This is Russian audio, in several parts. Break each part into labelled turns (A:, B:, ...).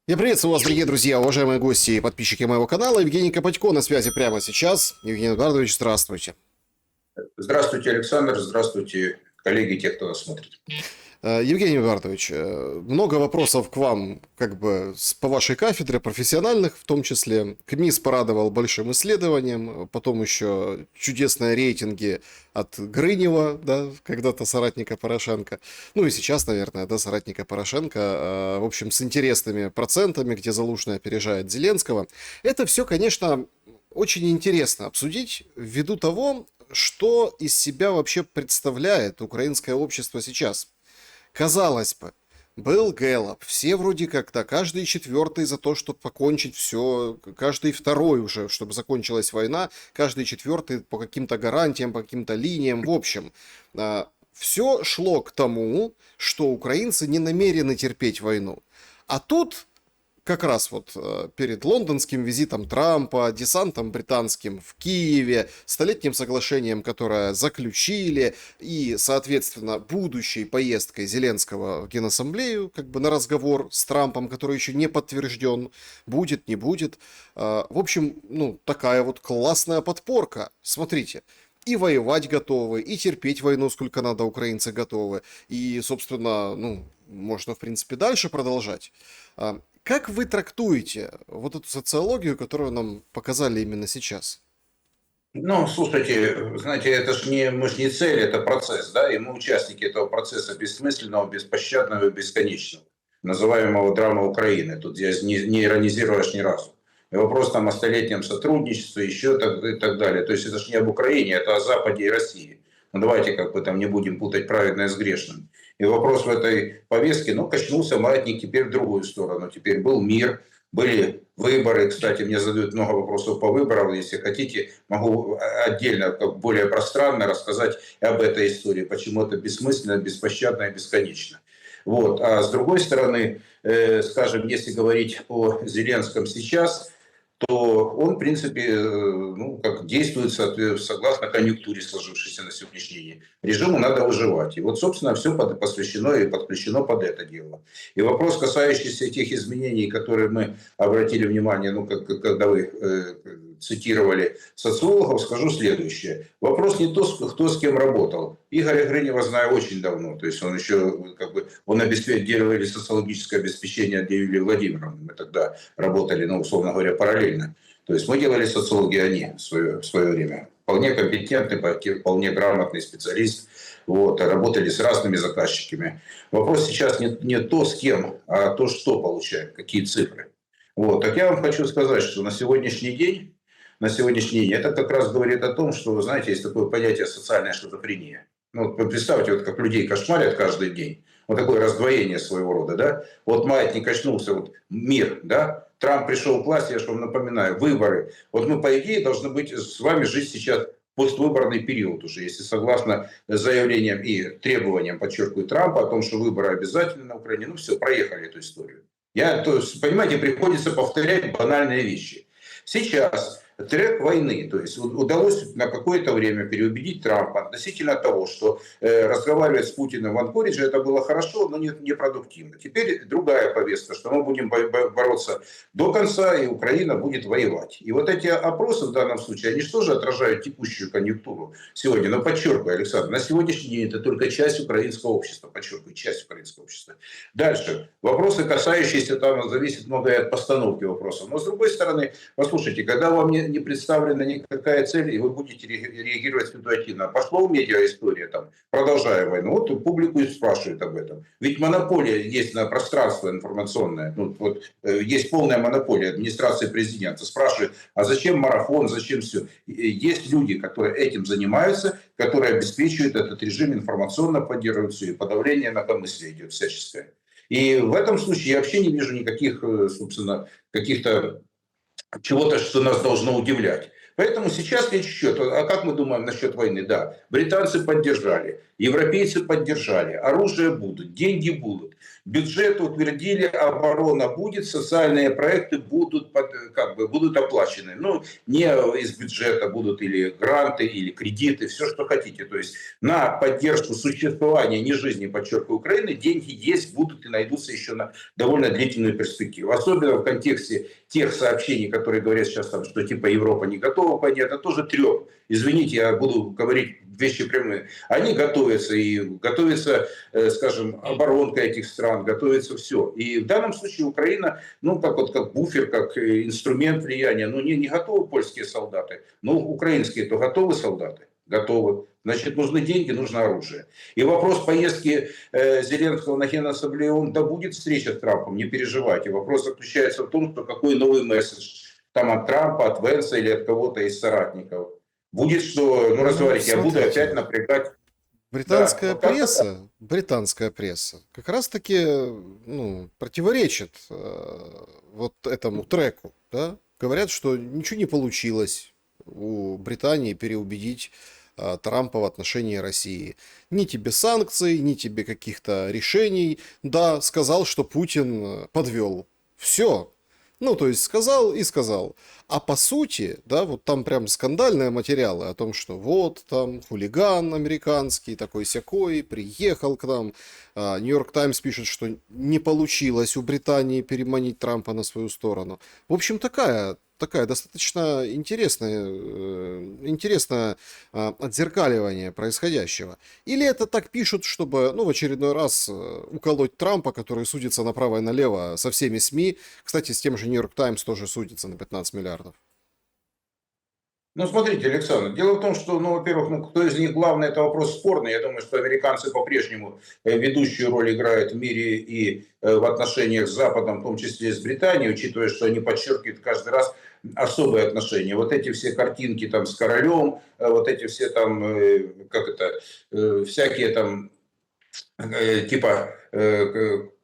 A: Я приветствую вас, дорогие друзья, уважаемые гости и подписчики моего канала. Евгений Копатько на связи прямо сейчас. Евгений Эдуардович, здравствуйте.
B: Здравствуйте, Александр. Здравствуйте, коллеги, те, кто нас смотрит.
A: Евгений Эдуардович, много вопросов к вам, по вашей кафедре, профессиональных в том числе. КМИС порадовал большим исследованием, потом еще чудесные рейтинги от Грынева, да, когда-то соратника Порошенко. Ну и сейчас, наверное, да, соратника Порошенко, в общем, с интересными процентами, где Залужный опережает Зеленского. Это все, конечно, очень интересно обсудить ввиду того, что из себя вообще представляет украинское общество сейчас. Казалось бы, был Гэллоп, все вроде как, да, каждый четвертый за то, чтобы покончить все, каждый второй уже, чтобы закончилась война, каждый четвертый по каким-то гарантиям, по каким-то линиям, в общем. Все шло к тому, что украинцы не намерены терпеть войну. А тут как раз перед лондонским визитом Трампа, десантом британским в Киеве, столетним соглашением, которое заключили, и, соответственно, будущей поездкой Зеленского в Генассамблею, на разговор с Трампом, который еще не подтвержден, будет, не будет. В общем, такая вот классная подпорка. Смотрите. И воевать готовы, и терпеть войну сколько надо, украинцы готовы. И, собственно, можно, в принципе, дальше продолжать. Как вы трактуете вот эту социологию, которую нам показали именно сейчас?
B: Ну, слушайте, знаете, это ж не, мы ж не цель, это процесс, да, и мы участники этого процесса бессмысленного, беспощадного и бесконечного, называемого драма Украины. Тут я не иронизируешь ни разу. И вопрос там о столетнем сотрудничестве, еще и так далее. То есть это же не об Украине, это о Западе и России. Ну, давайте там не будем путать праведное с грешным. И вопрос в этой повестке, качнулся маятник теперь в другую сторону. Теперь был мир, были выборы. Кстати, мне задают много вопросов по выборам. Если хотите, могу отдельно, более пространно рассказать об этой истории, почему это бессмысленно, беспощадно и бесконечно. Вот. А с другой стороны, скажем, если говорить о Зеленском сейчас, то он, в принципе, действует согласно конъюнктуре, сложившейся на сегодняшний день. Режиму надо выживать. И вот, собственно, все посвящено и подключено под это дело. И вопрос, касающийся тех изменений, которые мы обратили внимание, когда вы цитировали социологов, скажу следующее. Вопрос не то, кто с кем работал. Игоря Грынева знаю очень давно. То есть он еще, он делали социологическое обеспечение для Юлии Владимировны. Мы тогда работали, условно говоря, параллельно. То есть мы делали социологи, они в свое время. Вполне компетентный, вполне грамотный специалист. Вот, работали с разными заказчиками. Вопрос сейчас не то, с кем, а то, что получаем, какие цифры. Вот. Так я вам хочу сказать, что на сегодняшний день это как раз говорит о том, что, вы знаете, есть такое понятие социальная шизофрения. Вы представьте, вот как людей кошмарят каждый день. Вот такое раздвоение своего рода, да? Вот маятник качнулся, вот мир, да? Трамп пришел к власти, я же вам напоминаю, выборы. Вот мы, по идее, должны быть с вами жить сейчас поствыборный период уже, если согласно заявлениям и требованиям, подчеркиваю, Трампа о том, что выборы обязательны на Украине. Все, проехали эту историю. То есть, понимаете, приходится повторять банальные вещи. Сейчас трек войны, то есть удалось на какое-то время переубедить Трампа относительно того, что разговаривать с Путиным в Анкоридже это было хорошо, но непродуктивно. Теперь другая повестка, что мы будем бороться до конца, и Украина будет воевать. И вот эти опросы в данном случае, они же тоже отражают текущую конъюнктуру сегодня. Но подчеркиваю, Александр, на сегодняшний день это только часть украинского общества, подчеркиваю, часть украинского общества. Дальше. Вопросы, касающиеся, там зависит многое от постановки вопросов. Но с другой стороны, послушайте, когда вам не представлена никакая цель, и вы будете реагировать ситуативно. Пошло в медиа история, там, продолжая войну, вот публику и спрашивают об этом. Ведь монополия есть на пространство информационное. Есть полная монополия администрации президента. Спрашивают, а зачем марафон, зачем все? Есть люди, которые этим занимаются, которые обеспечивают этот режим, информационно поддерживают все, и подавление инакомыслия идет всяческое. И в этом случае я вообще не вижу никаких, собственно, каких-то чего-то, что нас должно удивлять. Поэтому сейчас речь идет, а как мы думаем насчет войны? Да, британцы поддержали, европейцы поддержали, оружие будут, деньги будут, бюджет утвердили, оборона будет, социальные проекты будут, будут оплачены. Ну, не из бюджета будут или гранты, или кредиты, все, что хотите. То есть на поддержку существования, не жизни, подчеркиваю, Украины, деньги есть, будут и найдутся еще на довольно длительную перспективу. Особенно в контексте тех сообщений, которые говорят сейчас, там, что типа Европа не готова к войне, это тоже треп. Извините, я буду говорить вещи прямые. Они готовятся, и готовится, скажем, оборонка этих стран, готовится все. И в данном случае Украина, ну, как буфер, как инструмент влияния, ну, не готовы польские солдаты, но украинские-то готовы солдаты? Готовы. Значит, нужны деньги, нужно оружие. И вопрос поездки Зеленского на Генассамблею, да будет встреча с Трампом, не переживайте. Вопрос заключается в том, что какой новый месседж там от Трампа, от Венса или от кого-то из соратников. Будет, что, ну, разговаривать, я буду опять напрягать. Да, ну,
A: Британская пресса как раз-таки, ну, противоречит вот этому треку, да? Говорят, что ничего не получилось у Британии переубедить Трампа в отношении России. Ни тебе санкций, ни тебе каких-то решений. Да, сказал, что Путин подвел. Все. Ну, то есть сказал и сказал. А по сути, да, вот там прям скандальные материалы о том, что вот там хулиган американский такой-сякой приехал к нам. Нью-Йорк Таймс пишет, что не получилось у Британии переманить Трампа на свою сторону. В общем, такая достаточно интересное отзеркаливание происходящего. Или это так пишут, чтобы, ну, в очередной раз уколоть Трампа, который судится направо и налево со всеми СМИ. Кстати, с тем же Нью-Йорк Таймс тоже судится на 15 миллиардов.
B: Ну, смотрите, Александр, дело в том, что, ну, во-первых, ну, кто из них главный, это вопрос спорный. Я думаю, что американцы по-прежнему ведущую роль играют в мире и в отношениях с Западом, в том числе и с Британией, учитывая, что они подчеркивают каждый раз особые отношения. Вот эти все картинки там с королем, вот эти все там, всякие там, типа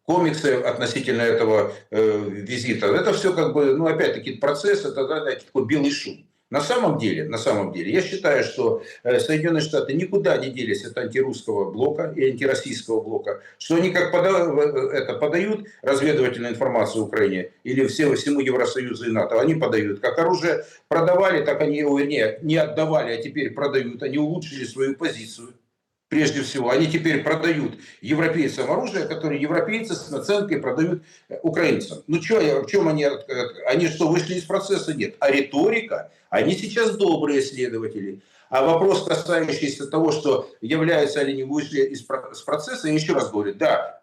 B: комиксы относительно этого визита. Это все как бы, ну, опять-таки, процесс, это, да, такой белый шум. На самом деле, я считаю, что Соединенные Штаты никуда не делись от антирусского блока и антироссийского блока, что они как подают разведывательную информацию Украине или всему Евросоюзу и НАТО, они подают. Как оружие продавали, так они его, вернее, не отдавали, а теперь продают. Они улучшили свою позицию. Прежде всего, они теперь продают европейцам оружие, которое европейцы с наценкой продают украинцам. Ну что, в чем они что, вышли из процесса? Нет. А риторика, они сейчас добрые следователи. А вопрос, касающийся того, что являются ли они вышли из процесса, я еще раз говорю, да,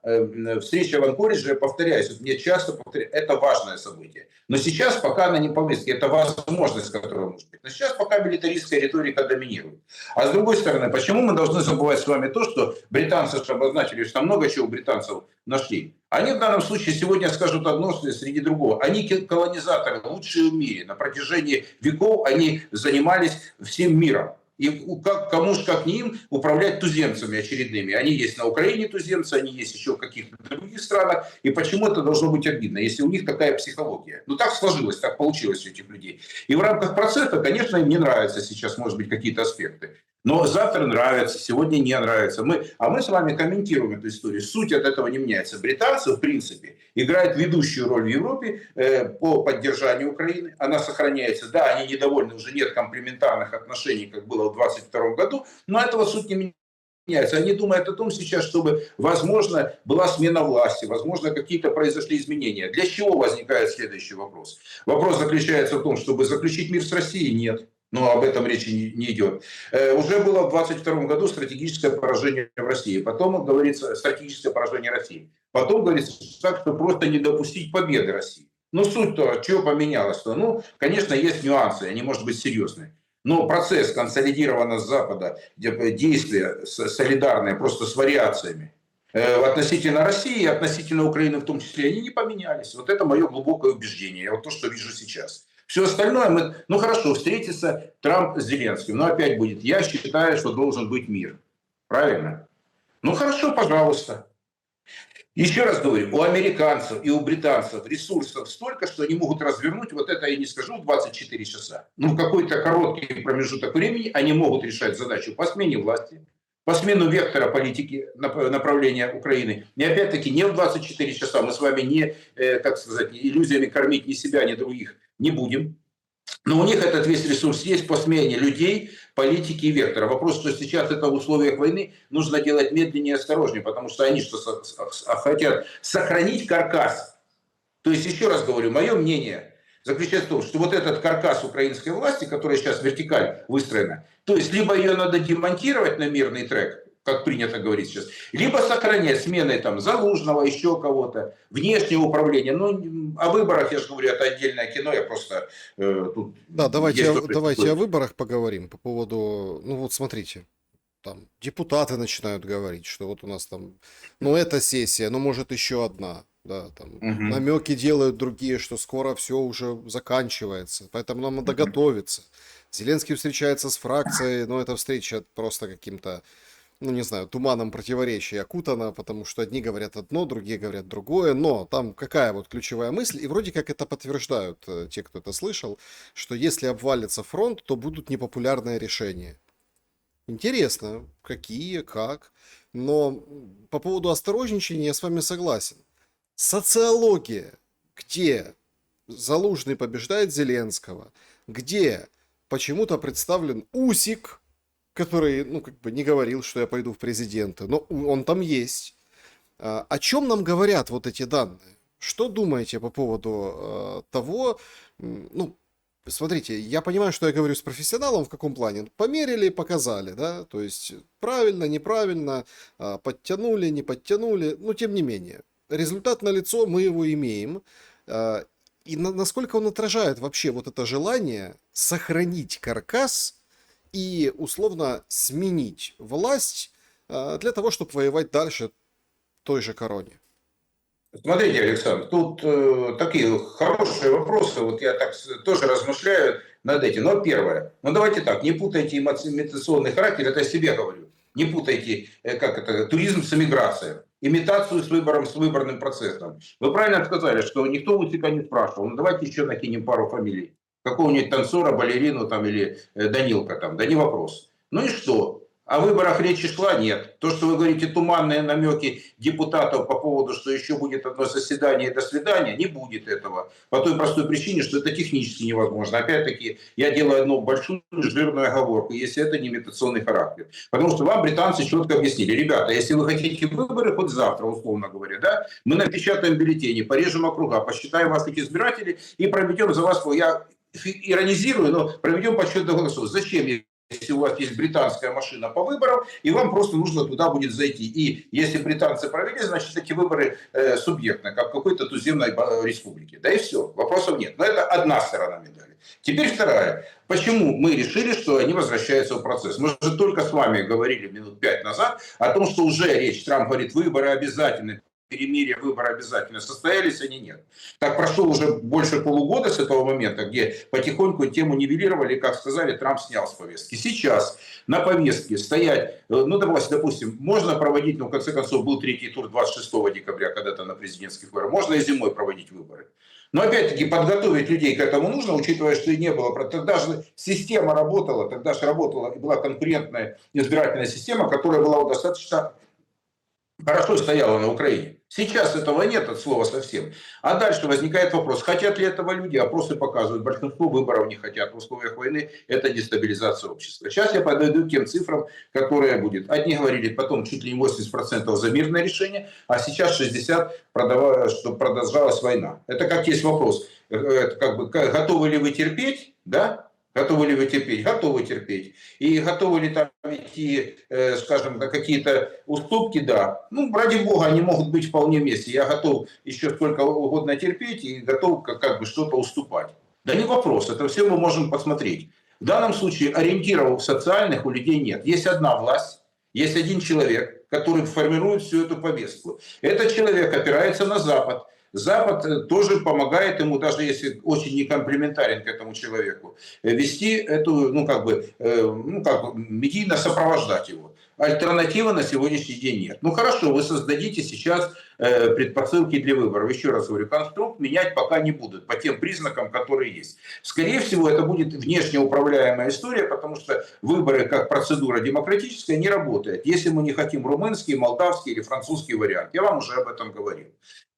B: встреча в Анкоридже, повторяюсь, мне часто повторяю, это важное событие. Но сейчас пока она не повестке, это возможность, которая может быть. Но сейчас пока милитаристская риторика доминирует. А с другой стороны, почему мы должны забывать с вами то, что британцы обозначили, что много чего британцев нашли. Они в данном случае сегодня скажут одно среди другого. Они колонизаторы лучшие в мире. На протяжении веков они занимались всем миром. И кому же, как не им, управлять туземцами очередными. Они есть на Украине туземцы, они есть еще в каких-то других странах. И почему это должно быть обидно, если у них такая психология? Ну так сложилось, так получилось у этих людей. И в рамках процесса, конечно, им не нравятся сейчас, может быть, какие-то аспекты. Но завтра нравится, сегодня не нравится. Мы с вами комментируем эту историю. Суть от этого не меняется. Британцы, в принципе, играют ведущую роль в Европе по поддержанию Украины. Она сохраняется. Да, они недовольны, уже нет комплементарных отношений, как было в 2022 году, но этого суть не меняется. Они думают о том сейчас, чтобы, возможно, была смена власти, возможно, какие-то произошли изменения. Для чего возникает следующий вопрос? Вопрос заключается в том, чтобы заключить мир с Россией? Нет. Но об этом речи не идет. Уже было в 2022 году стратегическое поражение в России. Потом говорится стратегическое поражение России. Потом говорится так, что просто не допустить победы России. Ну, суть-то, чего поменялось-то? Ну, конечно, есть нюансы, они, может быть, серьезные. Но процесс консолидированного с Запада, действия солидарные, просто с вариациями, относительно России, относительно Украины в том числе, они не поменялись. Вот это мое глубокое убеждение. Вот то, что вижу сейчас. Все остальное, ну хорошо, встретится Трамп с Зеленским, но опять будет, я считаю, что должен быть мир. Правильно? Ну хорошо, пожалуйста. Еще раз говорю, у американцев и у британцев ресурсов столько, что они могут развернуть, вот это я не скажу в 24 часа, но в какой-то короткий промежуток времени они могут решать задачу по смене власти, по смену вектора политики направления Украины. И опять-таки не в 24 часа, мы с вами не, как сказать, иллюзиями кормить ни себя, ни других не будем. Но у них этот весь ресурс есть по смене людей, политики и вектора. Вопрос, что сейчас это в условиях войны нужно делать медленнее и осторожнее, потому что они что хотят сохранить каркас. То есть, еще раз говорю, мое мнение заключается в том, что вот этот каркас украинской власти, которая сейчас вертикаль выстроена, то есть либо ее надо демонтировать на мирный трек, как принято говорить сейчас, либо сохранять сменой там Залужного, еще кого-то, внешнего управления. Ну, о выборах, я же говорю, это отдельное кино, я просто тут...
A: Да, давайте о выборах поговорим по поводу, ну вот смотрите, там депутаты начинают говорить, что вот у нас там, ну эта сессия, ну может еще одна, да, там намеки делают другие, что скоро все уже заканчивается, поэтому нам надо готовиться. Зеленский встречается с фракцией, но эта встреча просто каким-то, ну не знаю, туманом противоречий окутана, потому что одни говорят одно, другие говорят другое, но там какая вот ключевая мысль, и вроде как это подтверждают те, кто это слышал, что если обвалится фронт, то будут непопулярные решения. Интересно, какие, как, но по поводу осторожничания я с вами согласен. Социология, где Залужный побеждает Зеленского, где почему-то представлен Усик, который, ну, как бы не говорил, что я пойду в президенты, но он там есть. О чем нам говорят вот эти данные? Что думаете по поводу того, ну, смотрите, я понимаю, что я говорю с профессионалом в каком плане. Померили, показали, да, то есть правильно, неправильно, подтянули, не подтянули, но тем не менее. Результат налицо, мы его имеем. И насколько он отражает вообще вот это желание сохранить каркас и условно сменить власть для того, чтобы воевать дальше той же короне.
B: Смотрите, Александр, тут такие хорошие вопросы, вот я так тоже размышляю над этим. Но первое, ну давайте так, не путайте имитационный характер, это я себе говорю, не путайте, как это, туризм с эмиграцией, имитацию с выбором, с выборным процессом. Вы правильно сказали, что никто у тебя не спрашивал, ну давайте еще накинем пару фамилий, какого-нибудь танцора, балерину там или Данилка там, да не вопрос. Ну и что? О выборах речи шла? Нет. То, что вы говорите, туманные намеки депутатов по поводу, что еще будет одно заседание и до свидания, не будет этого. По той простой причине, что это технически невозможно. Опять-таки, я делаю одну большую жирную оговорку, если это не имитационный характер. Потому что вам британцы четко объяснили, ребята, если вы хотите выборы хоть завтра, условно говоря, да, мы напечатаем бюллетени, порежем округа, посчитаем ваших избирателей и проведем за вас, я иронизирую, но проведем подсчет до голосов. Зачем, если у вас есть британская машина по выборам, и вам просто нужно туда будет зайти. И если британцы провели, значит, эти выборы субъектны, как в какой-то туземной республике. Да и все, вопросов нет. Но это одна сторона медали. Теперь вторая. Почему мы решили, что они возвращаются в процесс? Мы же только с вами говорили минут 5 назад о том, что уже речь, Трамп говорит, выборы обязательны. Перемирие, выборы обязательно состоялись, они нет. Так прошло уже больше полугода с этого момента, где потихоньку тему нивелировали, как сказали, Трамп снял с повестки. Сейчас на повестке стоять, ну, допустим, можно проводить, ну, в конце концов, был третий тур 26 декабря, когда-то на президентских выборах, можно и зимой проводить выборы. Но опять-таки подготовить людей к этому нужно, учитывая, что и не было. Тогда же система работала, тогда же работала и была конкурентная избирательная система, которая была достаточно хорошо стояла на Украине. Сейчас этого нет от слова совсем. А дальше возникает вопрос, хотят ли этого люди? Опросы показывают, большинство выборов не хотят в условиях войны. Это дестабилизация общества. Сейчас я подойду к тем цифрам, которые будет. Одни говорили потом чуть ли не 80% за мирное решение, а сейчас 60%, чтобы продолжалась война. Это как есть вопрос. Это как бы, готовы ли вы терпеть? Да? Готовы ли вы терпеть? Готовы терпеть. И готовы ли там идти, скажем, на какие-то уступки? Да. Ну, ради бога, они могут быть вполне вместе. Я готов еще сколько угодно терпеть и готов как бы что-то уступать. Да не вопрос, это все мы можем посмотреть. В данном случае ориентиров социальных у людей нет. Есть одна власть, есть один человек, который формирует всю эту повестку. Этот человек опирается на Запад. Запад тоже помогает ему, даже если очень не комплементарен к этому человеку, вести эту, ну как бы медийно сопровождать его. альтернативы на сегодняшний день нет. Ну хорошо, вы создадите сейчас предпосылки для выборов. Еще раз говорю, конструкт менять пока не будут по тем признакам, которые есть. Скорее всего, это будет внешне управляемая история, потому что выборы как процедура демократическая не работает, если мы не хотим румынский, молдавский или французский вариант. Я вам уже об этом говорил.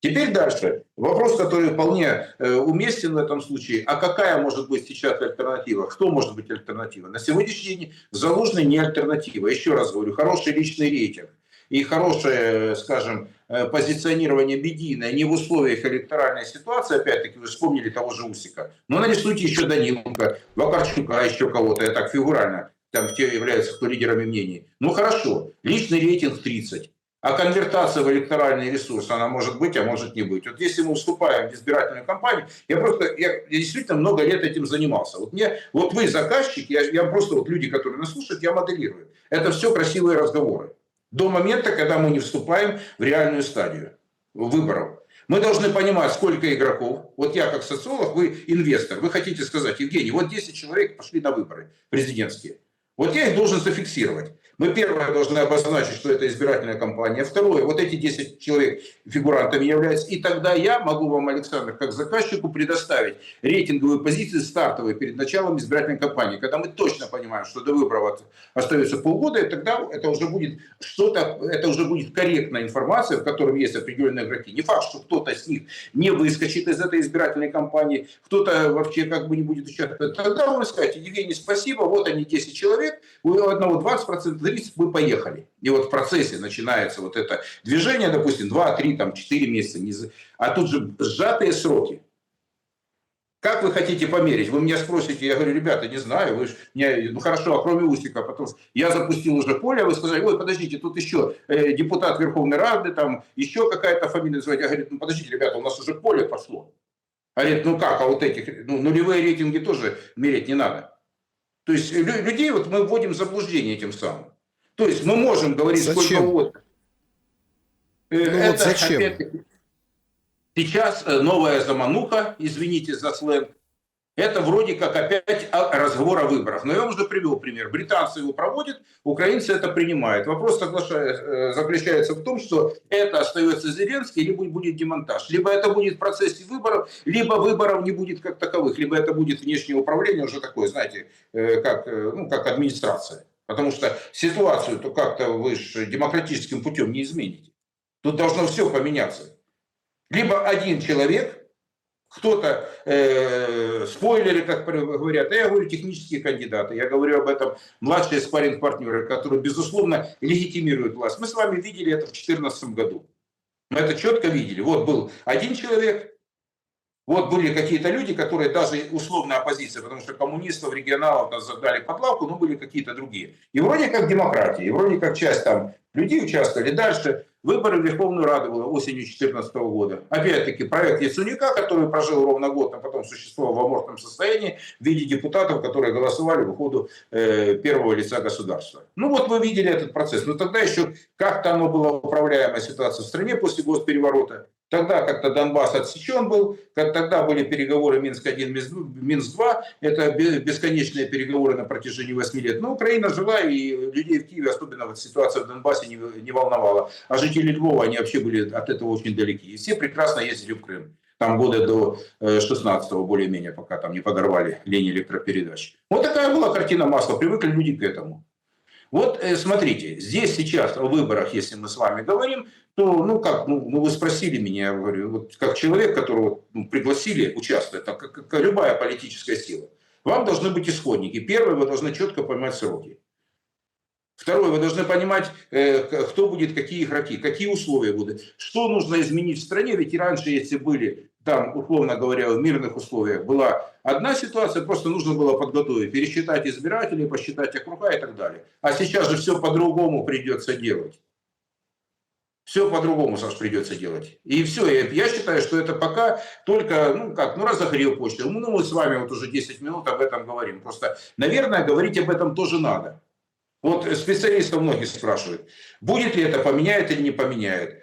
B: Теперь дальше. Вопрос, который вполне уместен в этом случае. А какая может быть сейчас альтернатива? Кто может быть альтернатива? На сегодняшний день Залужный не альтернатива. Еще раз говорю, хороший личный рейтинг и хорошее, скажем, позиционирование медийное не в условиях электоральной ситуации, опять-таки вы вспомнили того же Усика, но нарисуйте еще Даниленко, Вакарчука, еще кого-то, я так фигурально, там те являются кто лидерами мнений. Ну хорошо, личный рейтинг 30. А конвертация в электоральный ресурс, она может быть, а может не быть. Вот если мы вступаем в избирательную кампанию, я действительно много лет этим занимался. Вот вы заказчик, я просто, вот люди, которые нас слушают, я моделирую. Это все красивые разговоры. До момента, когда мы не вступаем в реальную стадию выборов. Мы должны понимать, сколько игроков. Вот я как социолог, вы инвестор. Вы хотите сказать, Евгений, вот 10 человек пошли на выборы президентские. Вот я их должен зафиксировать. Мы первое должны обозначить, что это избирательная кампания. Второе, вот эти 10 человек фигурантами являются. И тогда я могу вам, Александр, как заказчику предоставить рейтинговые позиции стартовые перед началом избирательной кампании. Когда мы точно понимаем, что до выборов остается полгода, и тогда это уже будет это уже будет корректная информация, в которой есть определенные игроки. Не факт, что кто-то с них не выскочит из этой избирательной кампании, кто-то вообще как бы не будет участвовать. Тогда вы скажете, Евгений, спасибо, вот они 10 человек, у одного 20%, мы поехали. И вот в процессе начинается вот это движение, допустим, 2, 3, 4 месяца. А тут же сжатые сроки. Как вы хотите померить? Вы меня спросите, я говорю, ребята, не знаю, вы ж меня, ну хорошо, а кроме Усика, потом я запустил уже поле, а вы сказали, ой, подождите, тут еще депутат Верховной Рады, там еще какая-то фамилия называется. Я говорю, ну подождите, ребята, у нас уже поле пошло. А говорит, ну как, а вот этих, нулевые рейтинги тоже мерить не надо. То есть людей вот мы вводим в заблуждение этим самым. То есть мы можем говорить
A: Зачем?
B: сколько угодно.
A: Вот зачем?
B: Сейчас новая замануха, извините за сленг, это вроде как опять разговор о выборах. Но я вам уже привел пример. Британцы его проводят, украинцы это принимают. Вопрос заключается в том, что это остается Зеленский, либо будет демонтаж. Либо это будет в процессе выборов, либо выборов не будет как таковых. Либо это будет внешнее управление уже такое, знаете, как администрация. Потому что ситуацию-то как-то вы же демократическим путем не измените. Тут должно все поменяться. Либо один человек, кто-то спойлеры, как говорят, я говорю технические кандидаты, я говорю об этом младшие спарринг-партнеры, которые, безусловно, легитимируют власть. Мы с вами видели это в 2014 году. Мы это четко видели. Вот был один человек, вот были какие-то люди, которые даже условно оппозиция, потому что коммунистов, регионалов нас задали под лавку, но были какие-то другие. И вроде как демократия, и вроде как часть там людей участвовали. Дальше выборы в Верховную Раду было осенью 2014 года. Опять-таки проект Яценюка, который прожил ровно год, а потом существовал в аморфном состоянии в виде депутатов, которые голосовали в уходу первого лица государства. Ну вот вы видели этот процесс. Но тогда еще как-то оно было управляемая ситуация в стране после госпереворота. Тогда как-то Донбасс отсечен был, тогда были переговоры Минск-1, Минск-2, это бесконечные переговоры на протяжении 8 лет. Но Украина жила, и людей в Киеве, особенно вот ситуация в Донбассе, не волновала. А жители Львова, они вообще были от этого очень далеки. И все прекрасно ездили в Крым. Там года до 16-го более-менее, пока там не подорвали линии электропередач. Вот такая была картина масла, привыкли люди к этому. Вот смотрите, здесь сейчас о выборах, если мы с вами говорим, то, вы спросили меня, я говорю, вот как человек, которого пригласили участвовать, как любая политическая сила, вам должны быть исходники. Первое, вы должны четко понимать сроки. Второе, вы должны понимать, кто будет, какие игроки, какие условия будут, что нужно изменить в стране, ведь и раньше, если были там, условно говоря, в мирных условиях была одна ситуация, просто нужно было подготовить, пересчитать избирателей, посчитать округа и так далее. А сейчас же все по-другому придется делать. Все по-другому, Саш, придется делать. И все, я считаю, что это пока только, разогрев почты. Мы с вами вот уже 10 минут об этом говорим. Просто, наверное, говорить об этом тоже надо. Вот специалистов многие спрашивают, будет ли это, поменяет или не поменяет.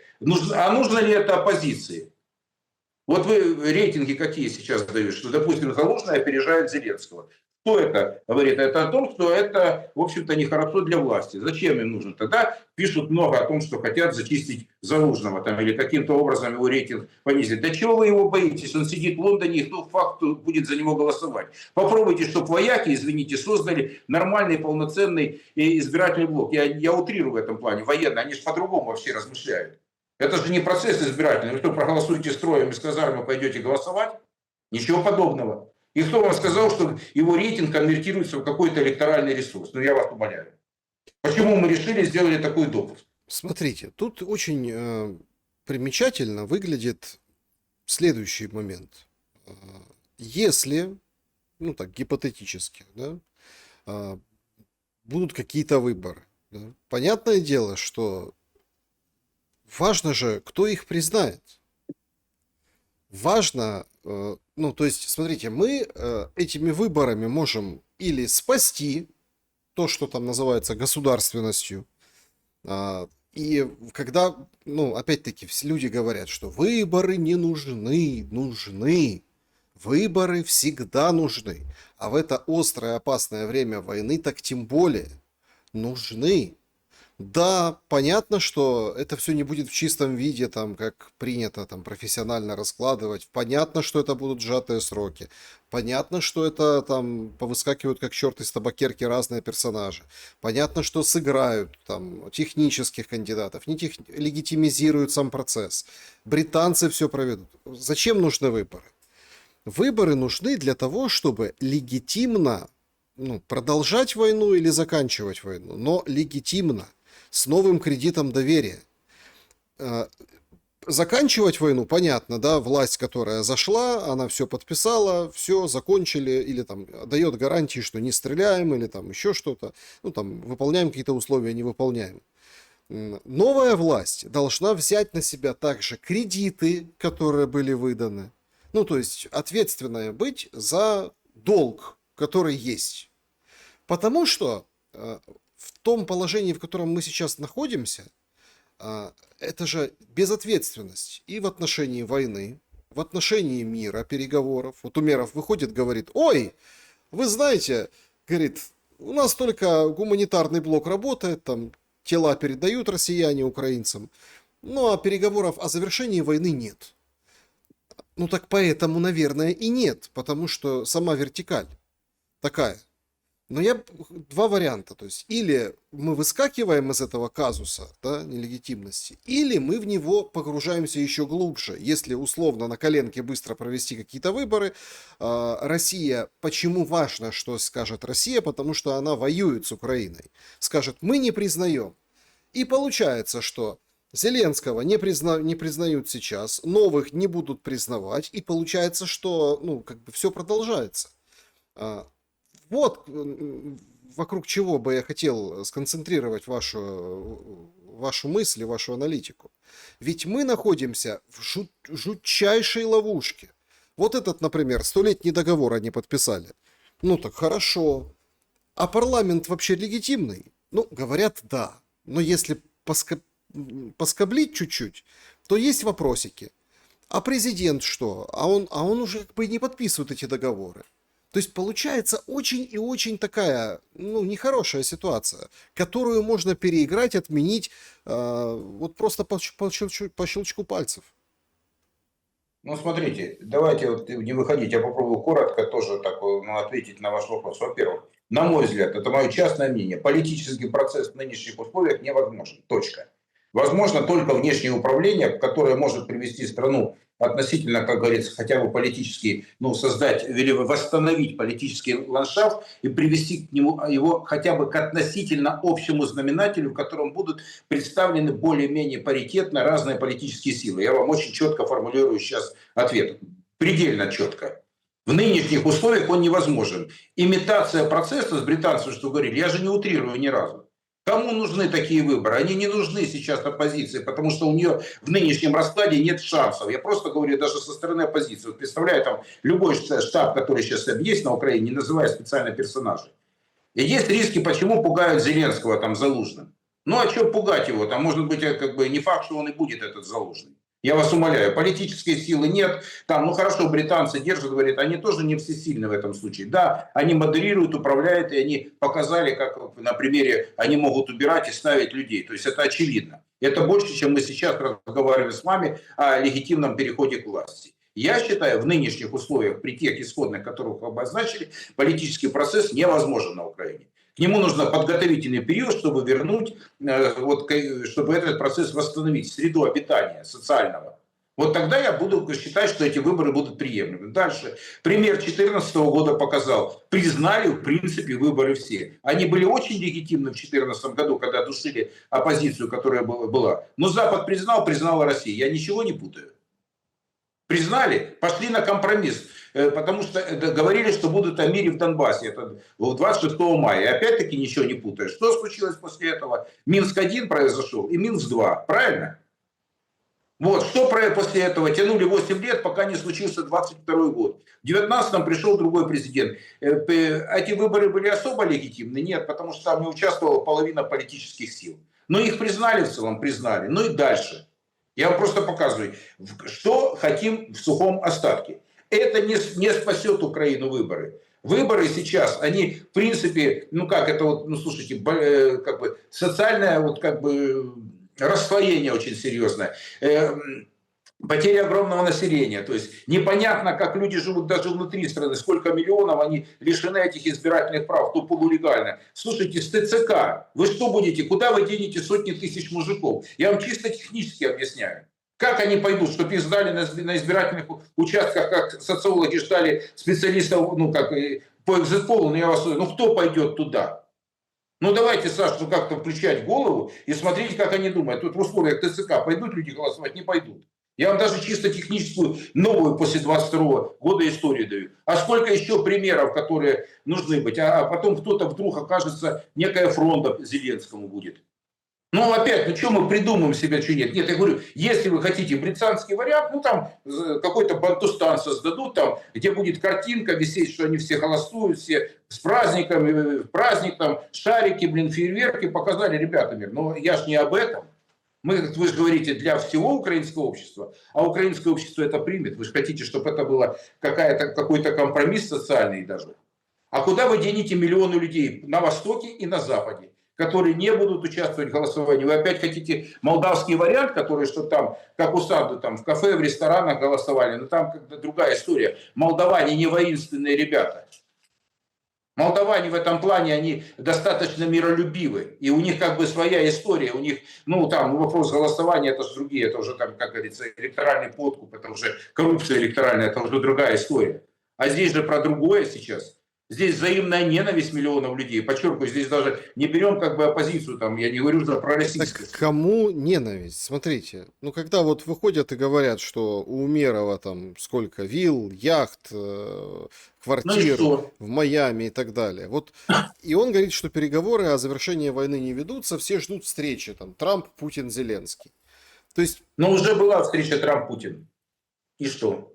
B: А нужно ли это оппозиции? Вот вы рейтинги какие сейчас даете, что, допустим, Залужный опережает Зеленского. Что это говорит? Это о том, что это, в общем-то, нехорошо для власти. Зачем им нужно? Тогда пишут много о том, что хотят зачистить Залужного там, или каким-то образом его рейтинг понизить. Да чего вы его боитесь? Он сидит в Лондоне, и кто факт будет за него голосовать? Попробуйте, чтобы вояки, извините, создали нормальный, полноценный избирательный блок. Я утрирую в этом плане. Военные, они же по-другому вообще размышляют. Это же не процесс избирательный. Вы что, проголосуете строем из казармы, пойдете голосовать? Ничего подобного. И кто вам сказал, что его рейтинг конвертируется в какой-то электоральный ресурс? Ну, я вас умоляю. Почему мы решили, сделали такой допуск?
A: Смотрите, тут очень примечательно выглядит следующий момент. Если, ну так, гипотетически, да, будут какие-то выборы, да, понятное дело, что важно же, кто их признает. Важно, ну, то есть, смотрите, мы этими выборами можем или спасти то, что там называется государственностью, и когда, ну, опять-таки, все люди говорят, что выборы не нужны, нужны. Выборы всегда нужны. А в это острое, опасное время войны так тем более нужны. Да, понятно, что это все не будет в чистом виде, там, как принято там, профессионально раскладывать. Понятно, что это будут сжатые сроки. Понятно, что это там повыскакивают как черт из табакерки разные персонажи. Понятно, что сыграют там технических кандидатов, легитимизируют сам процесс. Британцы все проведут. Зачем нужны выборы? Выборы нужны для того, чтобы легитимно, ну, продолжать войну или заканчивать войну, но легитимно, с новым кредитом доверия. Заканчивать войну, понятно, да, власть, которая зашла, она все подписала, все, закончили, или там дает гарантии, что не стреляем, или там еще что-то, ну там выполняем какие-то условия, не выполняем. Новая власть должна взять на себя также кредиты, которые были выданы, ну то есть ответственная быть за долг, который есть. Потому что в том положении, в котором мы сейчас находимся, это же безответственность и в отношении войны, в отношении мира, переговоров. Вот Умеров выходит, говорит: ой, вы знаете, говорит, у нас только гуманитарный блок работает, там тела передают россияне украинцам, ну а переговоров о завершении войны нет. Ну так поэтому, наверное, и нет, потому что сама вертикаль такая. Но два варианта. То есть, или мы выскакиваем из этого казуса, да, нелегитимности, или мы в него погружаемся еще глубже. Если условно на коленке быстро провести какие-то выборы, Россия, почему важно, что скажет Россия? Потому что она воюет с Украиной. Скажет: мы не признаем. И получается, что Зеленского не признают сейчас, новых не будут признавать, и получается, что, ну, как бы все продолжается. Вот вокруг чего бы я хотел сконцентрировать вашу мысль и вашу аналитику. Ведь мы находимся в жутчайшей ловушке. Вот этот, например, 100-летний договор они подписали. Ну так хорошо. А парламент вообще легитимный? Ну, говорят, да. Но если поскоблить чуть-чуть, то есть вопросики. А президент что? А он уже как бы не подписывает эти договоры. То есть получается очень и очень такая, ну, нехорошая ситуация, которую можно переиграть, отменить вот просто по щелчку пальцев.
B: Ну, смотрите, давайте вот не выходить, я попробую коротко тоже так, ну, ответить на ваш вопрос. Во-первых, на мой взгляд, это мое частное мнение, политический процесс в нынешних условиях невозможен. Точка. Возможно только внешнее управление, которое может привести страну относительно, как говорится, хотя бы политически, ну, создать или восстановить политический ландшафт и привести к нему его хотя бы к относительно общему знаменателю, в котором будут представлены более-менее паритетно разные политические силы. Я вам очень четко формулирую сейчас ответ. Предельно четко. В нынешних условиях он невозможен. Имитация процесса с британцами, что говорили, я же не утрирую ни разу. Кому нужны такие выборы? Они не нужны сейчас оппозиции, потому что у нее в нынешнем раскладе нет шансов. Я просто говорю даже со стороны оппозиции. Вот представляю, там любой штаб, который сейчас есть на Украине, не называя специально персонажей. И есть риски, почему пугают Зеленского там Залужным. Ну а что пугать его? Там может быть как бы не факт, что он и будет этот Залужный. Я вас умоляю, политической силы нет. Там, ну хорошо, британцы держат, говорят, они тоже не всесильны в этом случае. Да, они модерируют, управляют, и они показали, как на примере они могут убирать и ставить людей. То есть это очевидно. Это больше, чем мы сейчас разговариваем с вами о легитимном переходе к власти. Я считаю, в нынешних условиях, при тех исходных, которых вы обозначили, политический процесс невозможен на Украине. К нему нужно подготовительный период, чтобы вернуть, чтобы этот процесс восстановить, среду обитания социального. Вот тогда я буду считать, что эти выборы будут приемлемы. Дальше. Пример 2014 года показал, признали в принципе выборы все. Они были очень легитимны в 2014 году, когда душили оппозицию, которая была. Но Запад признала Россия. Я ничего не путаю. Признали, пошли на компромисс, потому что говорили, что будут о мире в Донбассе, это 26 мая, и опять-таки ничего не путаешь. Что случилось после этого? Минск-1 произошел и Минск-2, правильно? Вот, что после этого? Тянули 8 лет, пока не случился 22 год. В 19-м пришел другой президент. Эти выборы были особо легитимны? Нет, потому что там не участвовала половина политических сил. Но их признали в целом, признали. Ну и дальше. Я вам просто показываю, что хотим в сухом остатке. Это не спасет Украину выборы. Выборы сейчас, они в принципе, ну как это вот, ну слушайте, как бы социальное вот как бы расслоение очень серьезное. Потеря огромного населения. То есть непонятно, как люди живут даже внутри страны, сколько миллионов они лишены этих избирательных прав, то полулегально. Слушайте, с ТЦК вы что будете, куда вы денете сотни тысяч мужиков? Я вам чисто технически объясняю. Как они пойдут, чтобы их сдали на избирательных участках, как социологи ждали специалистов, ну как по экзит-полу, но я вас ну кто пойдет туда? Ну давайте, Саш, ну как-то включать голову и смотреть, как они думают. Тут в условиях ТЦК пойдут люди голосовать, не пойдут. Я вам даже чисто техническую, новую после 22 года историю даю. А сколько еще примеров, которые нужны быть? А потом кто-то вдруг окажется, некая фронта Зеленскому будет. Ну опять, ну что мы придумаем себе, что нет? Нет, я говорю, если вы хотите британский вариант, ну там какой-то бантустан создадут, там, где будет картинка висеть, что они все голосуют, все с праздниками, праздник, там, шарики, блин, фейерверки, показали, ребята, мир. Но я ж не об этом. Вы же говорите, для всего украинского общества, а украинское общество это примет. Вы же хотите, чтобы это было какой-то компромисс социальный даже. А куда вы денете миллионы людей на Востоке и на Западе, которые не будут участвовать в голосовании? Вы опять хотите молдавский вариант, который, что там, как у Санду, там в кафе, в ресторанах голосовали, но там как-то другая история. Молдаване не воинственные ребята. Молдаване в этом плане, они достаточно миролюбивы. И у них как бы своя история. У них, ну там вопрос голосования, это же другие. Это уже там, как говорится, электоральный подкуп. Это уже коррупция электоральная, это уже другая история. А здесь же про другое сейчас. Здесь взаимная ненависть миллионов людей. Подчеркиваю, здесь даже не берем как бы оппозицию, там, я не говорю про пророссийскую.
A: Так кому ненависть? Смотрите, ну когда вот выходят и говорят, что у Умерова там сколько вилл, яхт, квартир
B: Ну
A: в Майами и так далее. Вот, и он говорит, что переговоры о завершении войны не ведутся, все ждут встречи, там, Трамп, Путин, Зеленский. То есть...
B: Но уже была встреча Трамп-Путин. И что?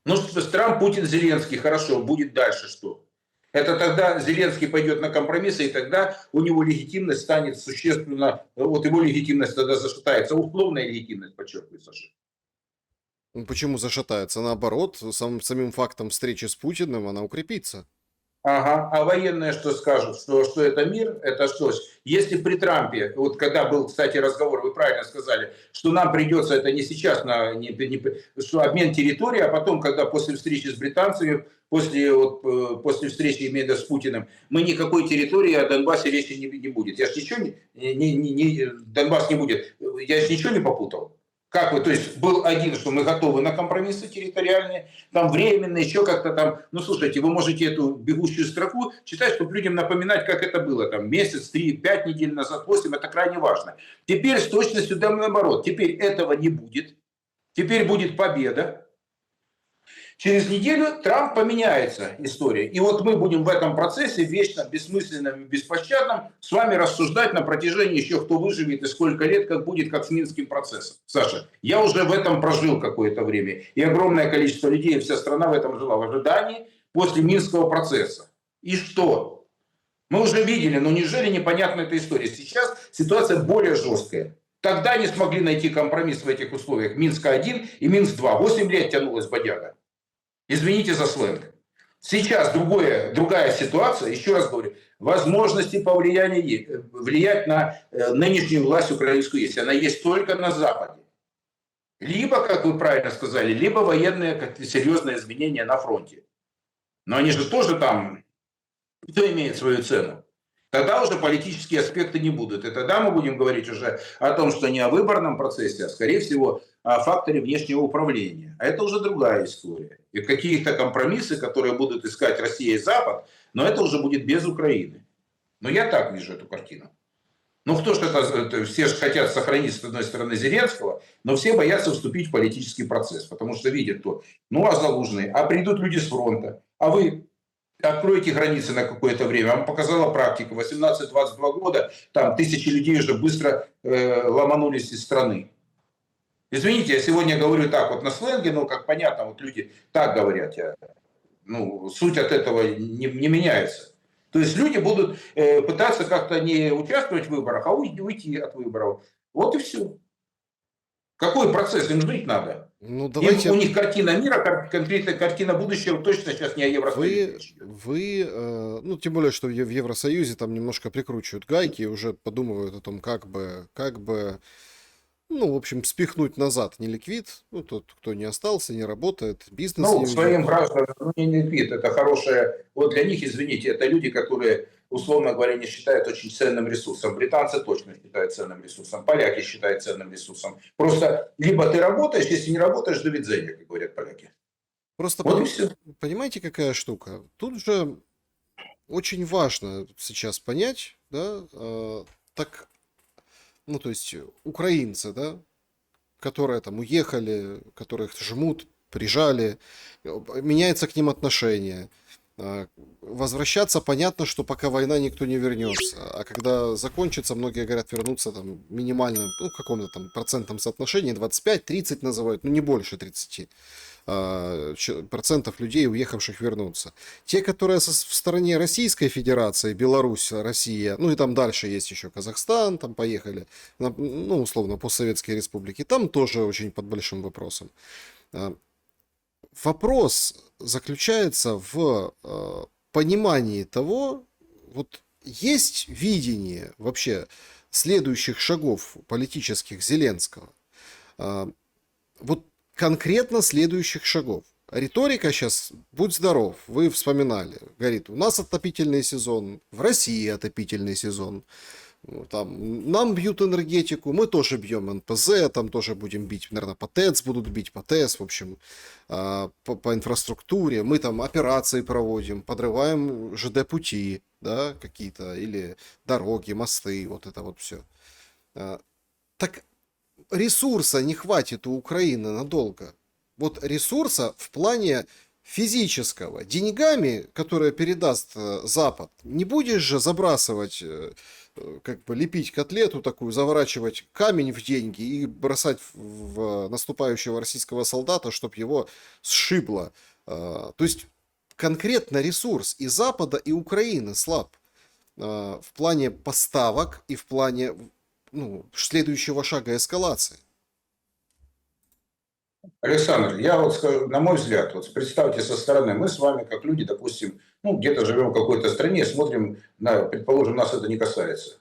B: Ну, Трамп, Путин, Зеленский, хорошо, будет дальше что? Это тогда Зеленский пойдет на компромиссы, и тогда у него легитимность станет существенно, вот его легитимность тогда зашатается, условная легитимность, подчеркиваю, Саша.
A: Почему зашатается? Наоборот, самим фактом встречи с Путиным она укрепится.
B: Ага, а военные что скажут? Что это мир? Это что? Если при Трампе, вот когда был, кстати, разговор, вы правильно сказали, что нам придется, это не сейчас, что обмен территории, а потом, когда после встречи с британцами, после встречи именно с Путиным, мы никакой территории о Донбассе речи не будет. Я ж ничего Донбасс не будет. Я ж ничего не попутал. Как вы, то есть был один, что мы готовы на компромиссы территориальные, там временные, еще как-то там, ну слушайте, вы можете эту бегущую строку читать, чтобы людям напоминать, как это было, там месяц, 3, 5 недель назад, 8, это крайне важно. Теперь с точностью да наоборот, теперь этого не будет, теперь будет победа. Через неделю Трамп поменяется история. И вот мы будем в этом процессе вечно бессмысленным и беспощадным с вами рассуждать на протяжении еще кто выживет и сколько лет, как будет, как с Минским процессом. Саша, я уже в этом прожил какое-то время. И огромное количество людей, вся страна в этом жила, в ожидании после Минского процесса. И что? Мы уже видели, но неужели непонятна эта история? Сейчас ситуация более жесткая. Тогда не смогли найти компромисс в этих условиях. Минска-1 и Минск-2. 8 лет тянулась бодяга. Извините за сленг. Сейчас другая ситуация, еще раз говорю, возможности влиять на нынешнюю власть украинскую есть. Она есть только на Западе. Либо, как вы правильно сказали, либо военные как-то серьезные изменения на фронте. Но они же тоже там, все имеет свою цену. Тогда уже политические аспекты не будут. И тогда мы будем говорить уже о том, что не о выборном процессе, а скорее всего о факторе внешнего управления. А это уже другая история. И какие-то компромиссы, которые будут искать Россия и Запад, но это уже будет без Украины. Но я так вижу эту картину. Ну, кто же это, все же хотят сохранить, с одной стороны, Зеленского, но все боятся вступить в политический процесс, потому что видят то, ну, а Залужный, а придут люди с фронта, а вы откройте границы на какое-то время. Вам показала практика. 18-22 года там тысячи людей уже быстро ломанулись из страны. Извините, я сегодня говорю так вот на сленге, но как понятно, вот люди так говорят. Суть от этого не меняется. То есть люди будут пытаться как-то не участвовать в выборах, а уйти от выборов. Вот и все. Какой процесс? Им жить надо.
A: Ну,
B: У
A: давайте
B: них картина мира, конкретная картина будущего точно сейчас не о Евросоюзе.
A: ну, тем более, что в Евросоюзе там немножко прикручивают гайки и уже подумывают о том, как бы, ну, в общем, спихнуть назад неликвид, ну, тот, кто не остался, не работает, бизнес не
B: Ну,
A: ведет.
B: своим гражданам не вид, это хорошее. Вот для них, извините, это люди, которые, условно говоря, не считают очень ценным ресурсом. Британцы точно считают ценным ресурсом, поляки считают ценным ресурсом. Просто либо ты работаешь, если не работаешь, до видзения, как говорят поляки.
A: Просто
B: Вот и все.
A: понимаете, какая штука? Тут же очень важно сейчас понять, да, так, ну, то есть украинцы, да, которые там уехали, которых жмут, прижали, меняется к ним отношение. Возвращаться, понятно, что пока война никто не вернется. А когда закончится, многие говорят вернуться там минимально, ну, в каком-то там процентном соотношении, 25-30 называют, ну, не больше 30 процентов людей, уехавших, вернутся. Те, которые в стороне Российской Федерации, Беларусь, Россия, ну и там дальше есть еще Казахстан, там поехали, ну, условно, постсоветские республики, там тоже очень под большим вопросом. Вопрос заключается в понимании того, вот есть видение вообще следующих шагов политических Зеленского, вот конкретно следующих шагов. Риторика сейчас, будь здоров, вы вспоминали, говорит, у нас отопительный сезон, в России отопительный сезон, там, нам бьют энергетику, мы тоже бьем НПЗ, там тоже будем бить, наверное, по ТЭЦ будут бить, по ТЭС, в общем, по инфраструктуре, мы там операции проводим, подрываем ЖД-пути, да, какие-то, или дороги, мосты, вот это вот все. Так ресурса не хватит у Украины надолго. Вот ресурса в плане физического. Деньгами, которые передаст Запад, не будешь же забрасывать, как бы лепить котлету такую, заворачивать камень в деньги и бросать в наступающего российского солдата, чтобы его сшибло. То есть конкретно ресурс и Запада, и Украины слаб в плане поставок и в плане, ну, следующего шага эскалации.
B: Александр, я вот скажу, на мой взгляд, вот представьте со стороны, мы с вами, как люди, допустим, ну, где-то живем в какой-то стране, смотрим, на, предположим, нас это не касается.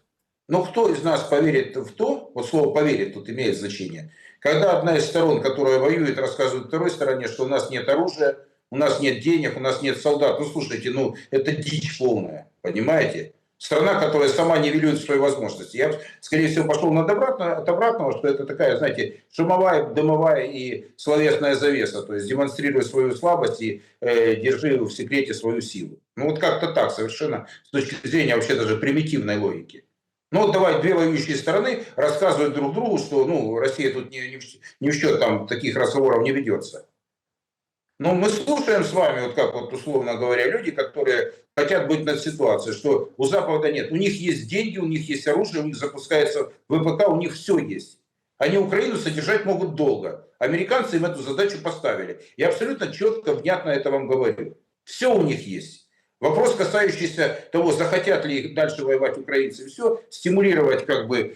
B: Но кто из нас поверит в то, вот слово «поверит» тут имеет значение, когда одна из сторон, которая воюет, рассказывает второй стороне, что у нас нет оружия, у нас нет денег, у нас нет солдат. Ну, слушайте, ну, это дичь полная, понимаете? Страна, которая сама нивелирует свои возможности. Я, скорее всего, пошел от обратного, что это такая, знаете, шумовая, дымовая и словесная завеса. То есть демонстрируй свою слабость и держи в секрете свою силу. Ну вот как-то так, совершенно с точки зрения вообще даже примитивной логики. Ну вот давай две воюющие стороны рассказывают друг другу, что ну, Россия тут не в счет там таких разговоров не ведется. Но мы слушаем с вами, вот как вот условно говоря, люди, которые хотят быть над ситуацией, что у Запада нет. У них есть деньги, у них есть оружие, у них запускается ВПК, у них все есть. Они Украину содержать могут долго. Американцы им эту задачу поставили. Я абсолютно четко, внятно это вам говорю. Все у них есть. Вопрос, касающийся того, захотят ли их дальше воевать украинцы, все, стимулировать как бы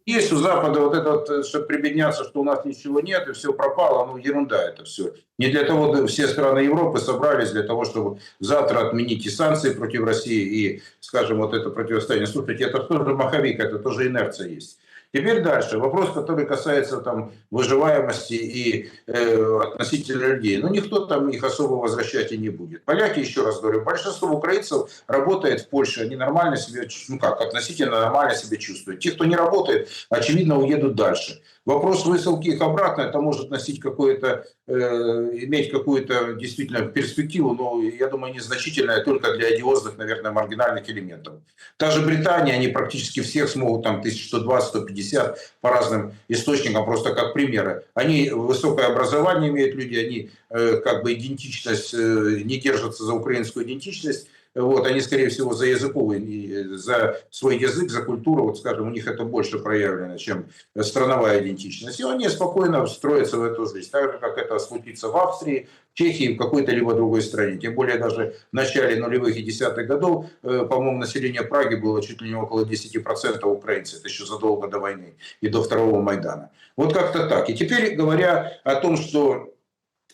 B: Есть у Запада вот это вот, чтобы прибедняться, что у нас ничего нет и все пропало, ну ерунда это все. Не для того все страны Европы собрались для того, чтобы завтра отменить и санкции против России, и, скажем, вот это противостояние. Слушайте, это тоже маховик, это тоже инерция есть. Теперь дальше. Вопрос, который касается там выживаемости и относительно людей. Ну, никто там их особо возвращать и не будет. Поляки, еще раз говорю, большинство украинцев работает в Польше, они нормально себя, ну как, относительно нормально себя чувствуют. Те, кто не работает, очевидно, уедут дальше. Вопрос высылки их обратно, это может носить какое-то, иметь какую-то действительно перспективу, но, я думаю, незначительная только для одиозных, наверное, маргинальных элементов. Та же Британия, они практически всех смогут, там, 1120-150 по разным источникам, просто как примеры. Они высокое образование имеют люди, они как бы идентичность, не держатся за украинскую идентичность, вот, они, скорее всего, за языковый, за свой язык, за культуру, вот, скажем, у них это больше проявлено, чем страновая идентичность. И они спокойно встроятся в эту жизнь, так же, как это случится в Австрии, в Чехии, в какой-то либо другой стране. Тем более даже в начале нулевых и десятых годов, по-моему, население Праги было чуть ли не около 10% украинцев, это еще задолго до войны и до второго Майдана. Вот как-то так. И теперь, говоря о том, что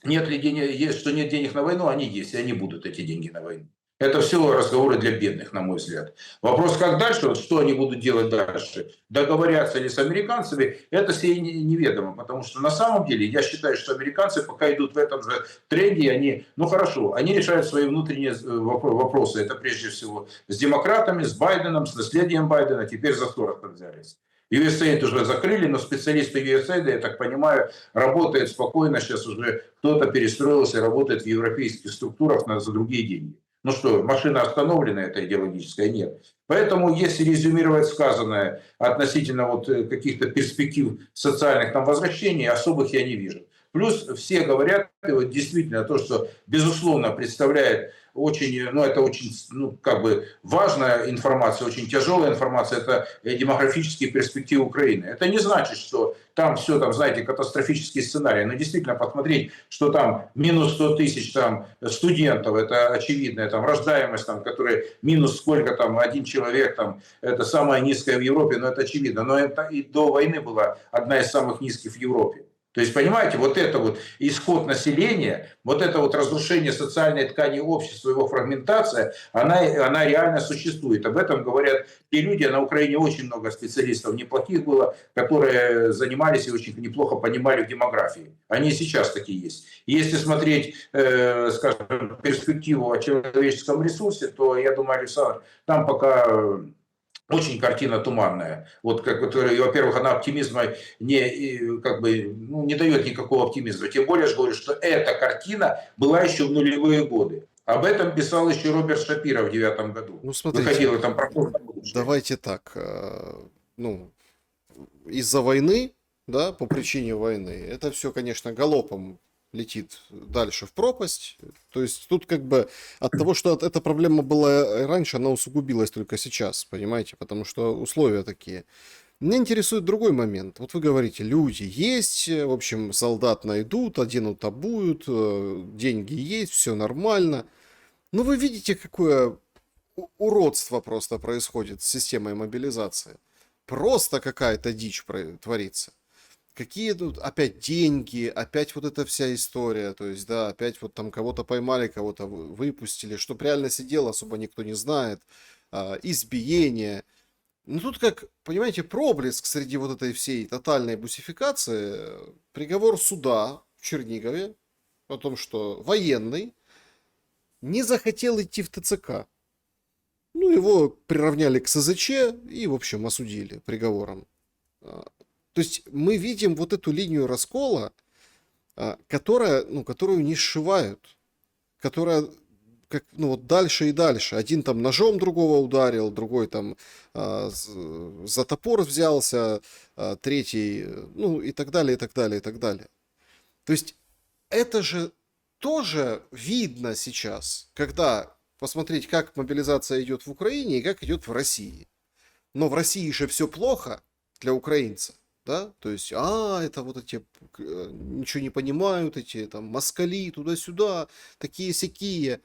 B: нет ли денег, есть, что нет денег на войну, они есть, и они будут, эти деньги на войну. Это все разговоры для бедных, на мой взгляд. Вопрос, как дальше, вот что они будут делать дальше, договорятся ли с американцами, это все неведомо, потому что на самом деле я считаю, что американцы пока идут в этом же тренде, они, ну хорошо, они решают свои внутренние вопросы, это прежде всего с демократами, с Байденом, с наследием Байдена, теперь за 40 взялись. USAID уже закрыли, но специалисты USAID, я так понимаю, работают спокойно, сейчас уже кто-то перестроился, работает в европейских структурах за другие деньги. Ну что, машина остановлена, это идеологическая? Нет. Поэтому, если резюмировать сказанное относительно вот каких-то перспектив социальных там возвращений, особых я не вижу. Плюс все говорят, и вот действительно то, что безусловно представляет очень, ну это очень, ну как бы важная информация, очень тяжелая информация, это демографические перспективы Украины. Это не значит, что там все, там, знаете, катастрофический сценарий, но действительно посмотреть, что там минус 100 тысяч там, студентов, это очевидно, там рождаемость, там, которая минус сколько там, один человек, там, это самая низкая в Европе, но это очевидно. Но это и до войны была одна из самых низких в Европе. То есть, понимаете, вот это вот исход населения, вот это вот разрушение социальной ткани общества, его фрагментация, она реально существует. Об этом говорят и люди, а на Украине очень много специалистов неплохих было, которые занимались и очень неплохо понимали в демографии. Они и сейчас такие есть. И если смотреть, скажем, перспективу о человеческом ресурсе, то, я думаю, Александр, там пока очень картина туманная. Вот, во-первых, она оптимизма не, как бы, ну, не дает никакого оптимизма. Тем более, я говорю, что эта картина была еще в нулевые годы. Об этом писал еще Роберт Шапиро в 2009 году.
A: Ну, смотрите,
B: Выходило там проход на будущее.
A: давайте так. Ну, из-за войны, да, по причине войны, это все, конечно, галопом летит дальше в пропасть. То есть тут как бы от того, что эта проблема была раньше, она усугубилась только сейчас, понимаете, потому что условия такие. Меня интересует другой момент. Вот вы говорите, люди есть, в общем, солдат найдут, оденут, обуют, деньги есть, все нормально. Но вы видите, какое уродство просто происходит с системой мобилизации. Просто какая-то дичь творится. Какие тут опять деньги, опять вот эта вся история, то есть, да, опять вот там кого-то поймали, кого-то выпустили, что в реальности дела особо никто не знает, избиение. Ну тут как, понимаете, проблеск среди вот этой всей тотальной бусификации, приговор суда в Чернигове о том, что военный не захотел идти в ТЦК. Ну, его приравняли к СЗЧ и, в общем, осудили приговором. То есть мы видим вот эту линию раскола, которую не сшивают, которая как, ну, вот дальше и дальше. Один там ножом другого ударил, другой там за топор взялся, третий, ну и так далее, и так далее, и так далее. То есть это же тоже видно сейчас, когда посмотреть, как мобилизация идет в Украине и как идет в России. Но в России же все плохо для украинца. Да, то есть, это вот эти ничего не понимают, эти там москали туда-сюда, такие-сякие.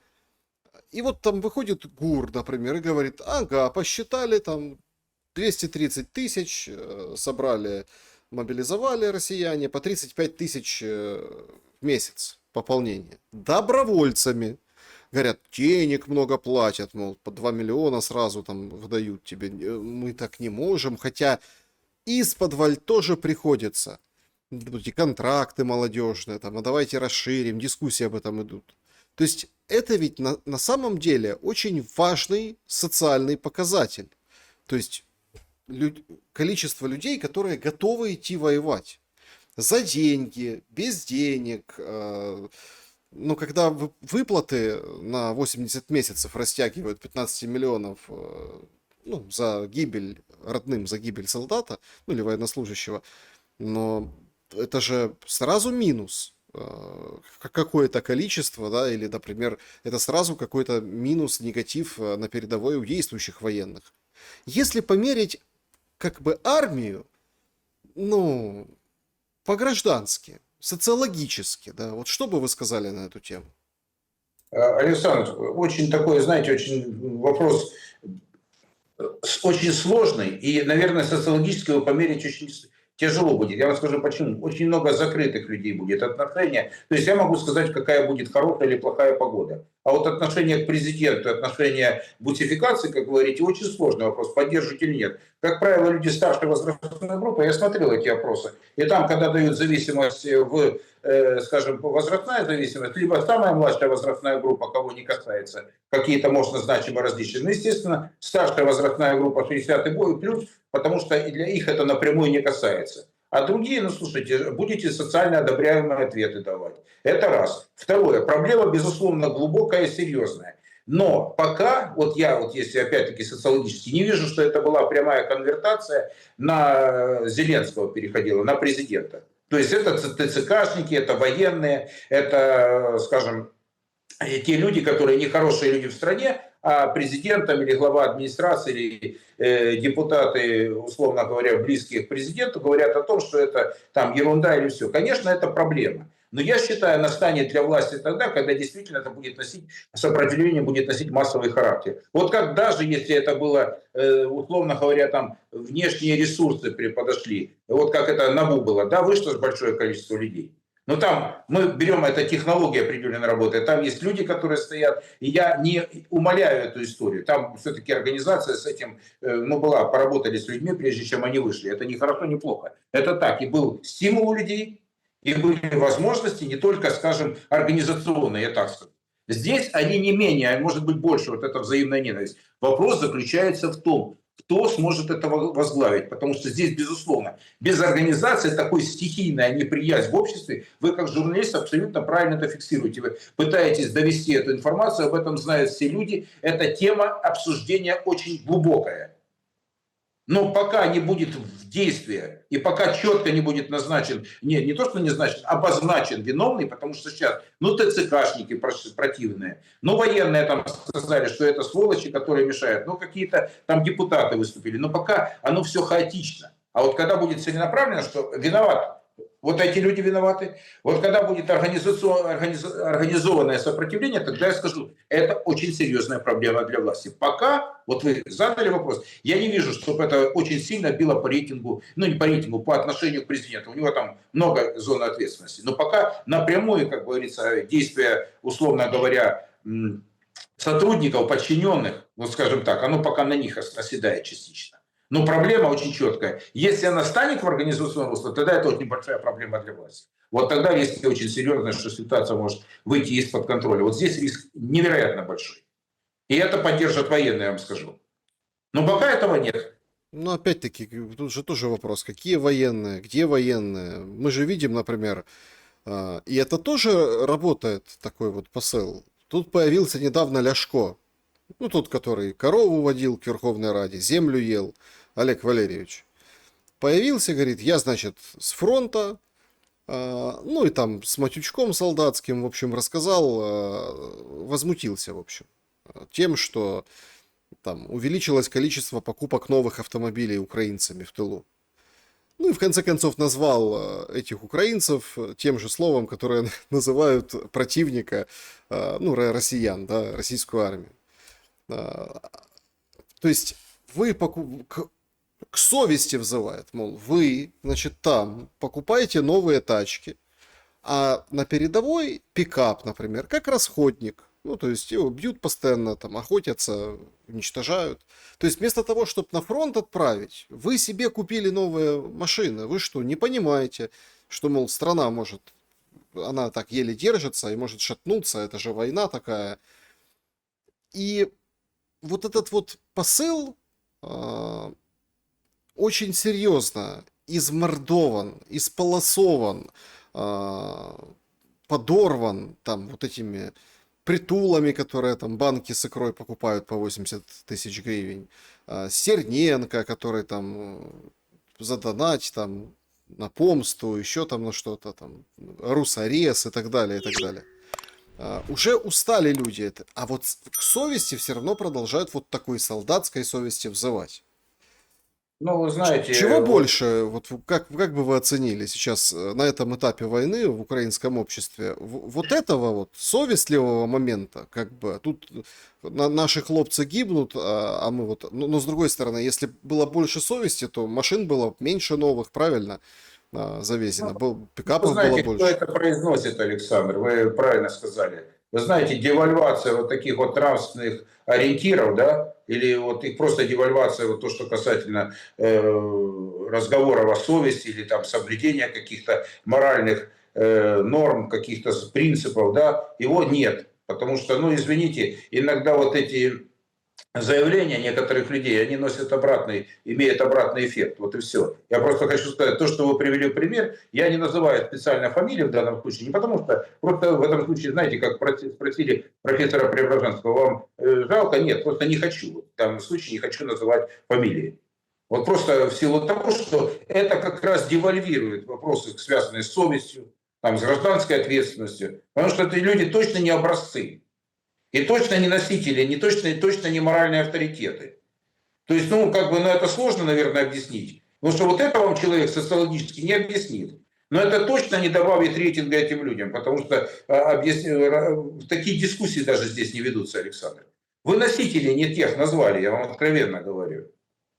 A: И вот там выходит ГУР, например, и говорит, ага, посчитали там 230 тысяч собрали, мобилизовали россияне, по 35 тысяч в месяц пополнение. Добровольцами. Говорят, денег много платят, мол, по 2 миллиона сразу там выдают тебе. Мы так не можем, хотя из-под тоже приходится. Эти контракты молодежные, там, а давайте расширим, дискуссии об этом идут. То есть это ведь на самом деле очень важный социальный показатель. То есть количество людей, которые готовы идти воевать. За деньги, без денег. Но когда выплаты на 80 месяцев растягивают 15 миллионов ну, за гибель родным, за гибель солдата, ну или военнослужащего, но это же сразу минус какое-то количество, да, или, например, это сразу какой-то минус, негатив на передовой у действующих военных. Если померить как бы армию, ну, по-граждански, социологически, да, вот что бы вы сказали на эту тему?
B: Александр, очень такой, знаете, очень вопрос очень сложный, и, наверное, социологически его померить очень тяжело будет. Я вам скажу почему. Очень много закрытых людей будет отношения. То есть я могу сказать, какая будет хорошая или плохая погода. А вот отношение к президенту, отношение к бутификации, как вы говорите, очень сложный вопрос, поддерживать или нет. Как правило, люди старшей возрастной группы, я смотрел эти опросы, и там, когда дают зависимость в, скажем, возрастная зависимость, либо самая младшая возрастная группа, кого не касается, какие-то, можно, значимые различия. Ну, естественно, старшая возрастная группа 60 и плюс, потому что для их это напрямую не касается. А другие, ну, слушайте, будете социально одобряемые ответы давать. Это раз. Второе. Проблема, безусловно, глубокая и серьезная. Но пока, вот я, вот если опять-таки социологически, не вижу, что это была прямая конвертация на Зеленского переходила, на президента. То есть это ТЦКшники, это военные, это, скажем, те люди, которые не хорошие люди в стране, а президентом или глава администрации или депутаты, условно говоря, близкие к президенту, говорят о том, что это там ерунда или все. Конечно, это проблема. Но я считаю, она станет для власти тогда, когда действительно это будет носить, сопротивление будет носить массовый характер. Вот как даже если это было, условно говоря, там внешние ресурсы подошли, вот как это НАБУ было, да, вышло же большое количество людей. Но там мы берем, это технология определенно работает, там есть люди, которые стоят, и я не умаляю эту историю. Там все-таки организация с этим, ну, была, поработали с людьми, прежде чем они вышли. Это не хорошо, не плохо. Это так, и был стимул у людей, и были возможности не только, скажем, организационные, я так скажу. Здесь они не менее, а может быть больше, вот эта взаимная ненависть. Вопрос заключается в том, кто сможет это возглавить. Потому что здесь, безусловно, без организации такой стихийная неприязнь в обществе, вы как журналист абсолютно правильно это фиксируете. Вы пытаетесь довести эту информацию, об этом знают все люди. Эта тема обсуждения очень глубокая. Но пока не будет в действии, и пока четко не будет назначен, не то, что не назначен, обозначен виновный, потому что сейчас, ну, ТЦКшники противные, ну, военные там сказали, что это сволочи, которые мешают, ну, какие-то там депутаты выступили, но пока оно все хаотично. А вот когда будет целенаправленно, что виноват, вот эти люди виноваты. Вот когда будет организованное сопротивление, тогда я скажу, это очень серьезная проблема для власти. Пока, вот вы задали вопрос, я не вижу, чтобы это очень сильно било по рейтингу, ну не по рейтингу, по отношению к президенту. У него там много зон ответственности. Но пока напрямую, как говорится, действия, условно говоря, сотрудников, подчиненных, вот скажем так, оно пока на них оседает частично. Но проблема очень четкая. Если она станет в организационном русле, тогда это очень большая проблема для власти. Вот тогда риск очень серьезный, что ситуация может выйти из-под контроля. Вот здесь риск невероятно большой. И это поддержат военные, я вам скажу. Но пока этого нет.
A: Ну, опять-таки, тут же тоже вопрос, какие военные, где военные? Мы же видим, например, и это тоже работает, такой вот посыл. Тут появился недавно Ляшко, ну, тот, который корову водил к Верховной Раде, землю ел, Олег Валерьевич. Появился, говорит, я, значит, с фронта, ну, и там с матючком солдатским, в общем, рассказал, возмутился, в общем, тем, что там увеличилось количество покупок новых автомобилей украинцами в тылу. Ну и в конце концов назвал этих украинцев тем же словом, которое называют противника, ну, россиян, да, российскую армию. То есть вы к совести взывает, мол, вы, значит, там покупаете новые тачки, а на передовой пикап, например, как расходник. Ну, то есть его бьют постоянно, там, охотятся, уничтожают. То есть вместо того, чтобы на фронт отправить, вы себе купили новые машины. Вы что, не понимаете, что, мол, страна может, она так еле держится и может шатнуться, это же война такая. И вот этот вот посыл очень серьезно измордован, исполосован, подорван там вот этими притулами, которые там банки с икрой покупают по 80 тысяч гривен, Серненко, который там задонать там на помсту, еще там на что-то там, Русарез и так далее, и так далее. Уже устали люди это, а вот к совести все равно продолжают вот такой солдатской совести взывать.
B: Ну, вы
A: Чего
B: знаете, вот,
A: больше, вот как бы вы оценили сейчас на этом этапе войны в украинском обществе, вот этого вот совестливого момента, как бы, тут наши хлопцы гибнут, а мы вот, но с другой стороны, если было больше совести, то машин было меньше новых, правильно, завезено,
B: вы
A: пикапов было
B: знаете, кто
A: больше.
B: это произносит, Александр? Вы правильно сказали. Вы знаете, девальвация вот таких вот нравственных ориентиров, да, или вот их просто девальвация, вот то, что касательно разговоров о совести или там соблюдения каких-то моральных норм, каких-то принципов, да, его нет. Потому что, ну, извините, иногда вот эти заявления некоторых людей, они носят обратный, имеют обратный эффект. Вот и все. Я просто хочу сказать, то, что вы привели в пример, я не называю специально фамилию в данном случае, не потому что, просто в этом случае, знаете, как спросили профессора Преображенского, вам жалко? Нет, просто не хочу. В данном случае не хочу называть фамилии. Вот просто в силу того, что это как раз девальвирует вопросы, связанные с совестью, там, с гражданской ответственностью, потому что эти люди точно не образцы. И точно не носители, точно не моральные авторитеты. То есть, ну, как бы, ну, это сложно, наверное, объяснить. Потому что вот это вам человек социологически не объяснит. Но это точно не добавит рейтинга этим людям, потому что такие дискуссии даже здесь не ведутся, Александр. Вы носители не тех назвали, я вам откровенно говорю.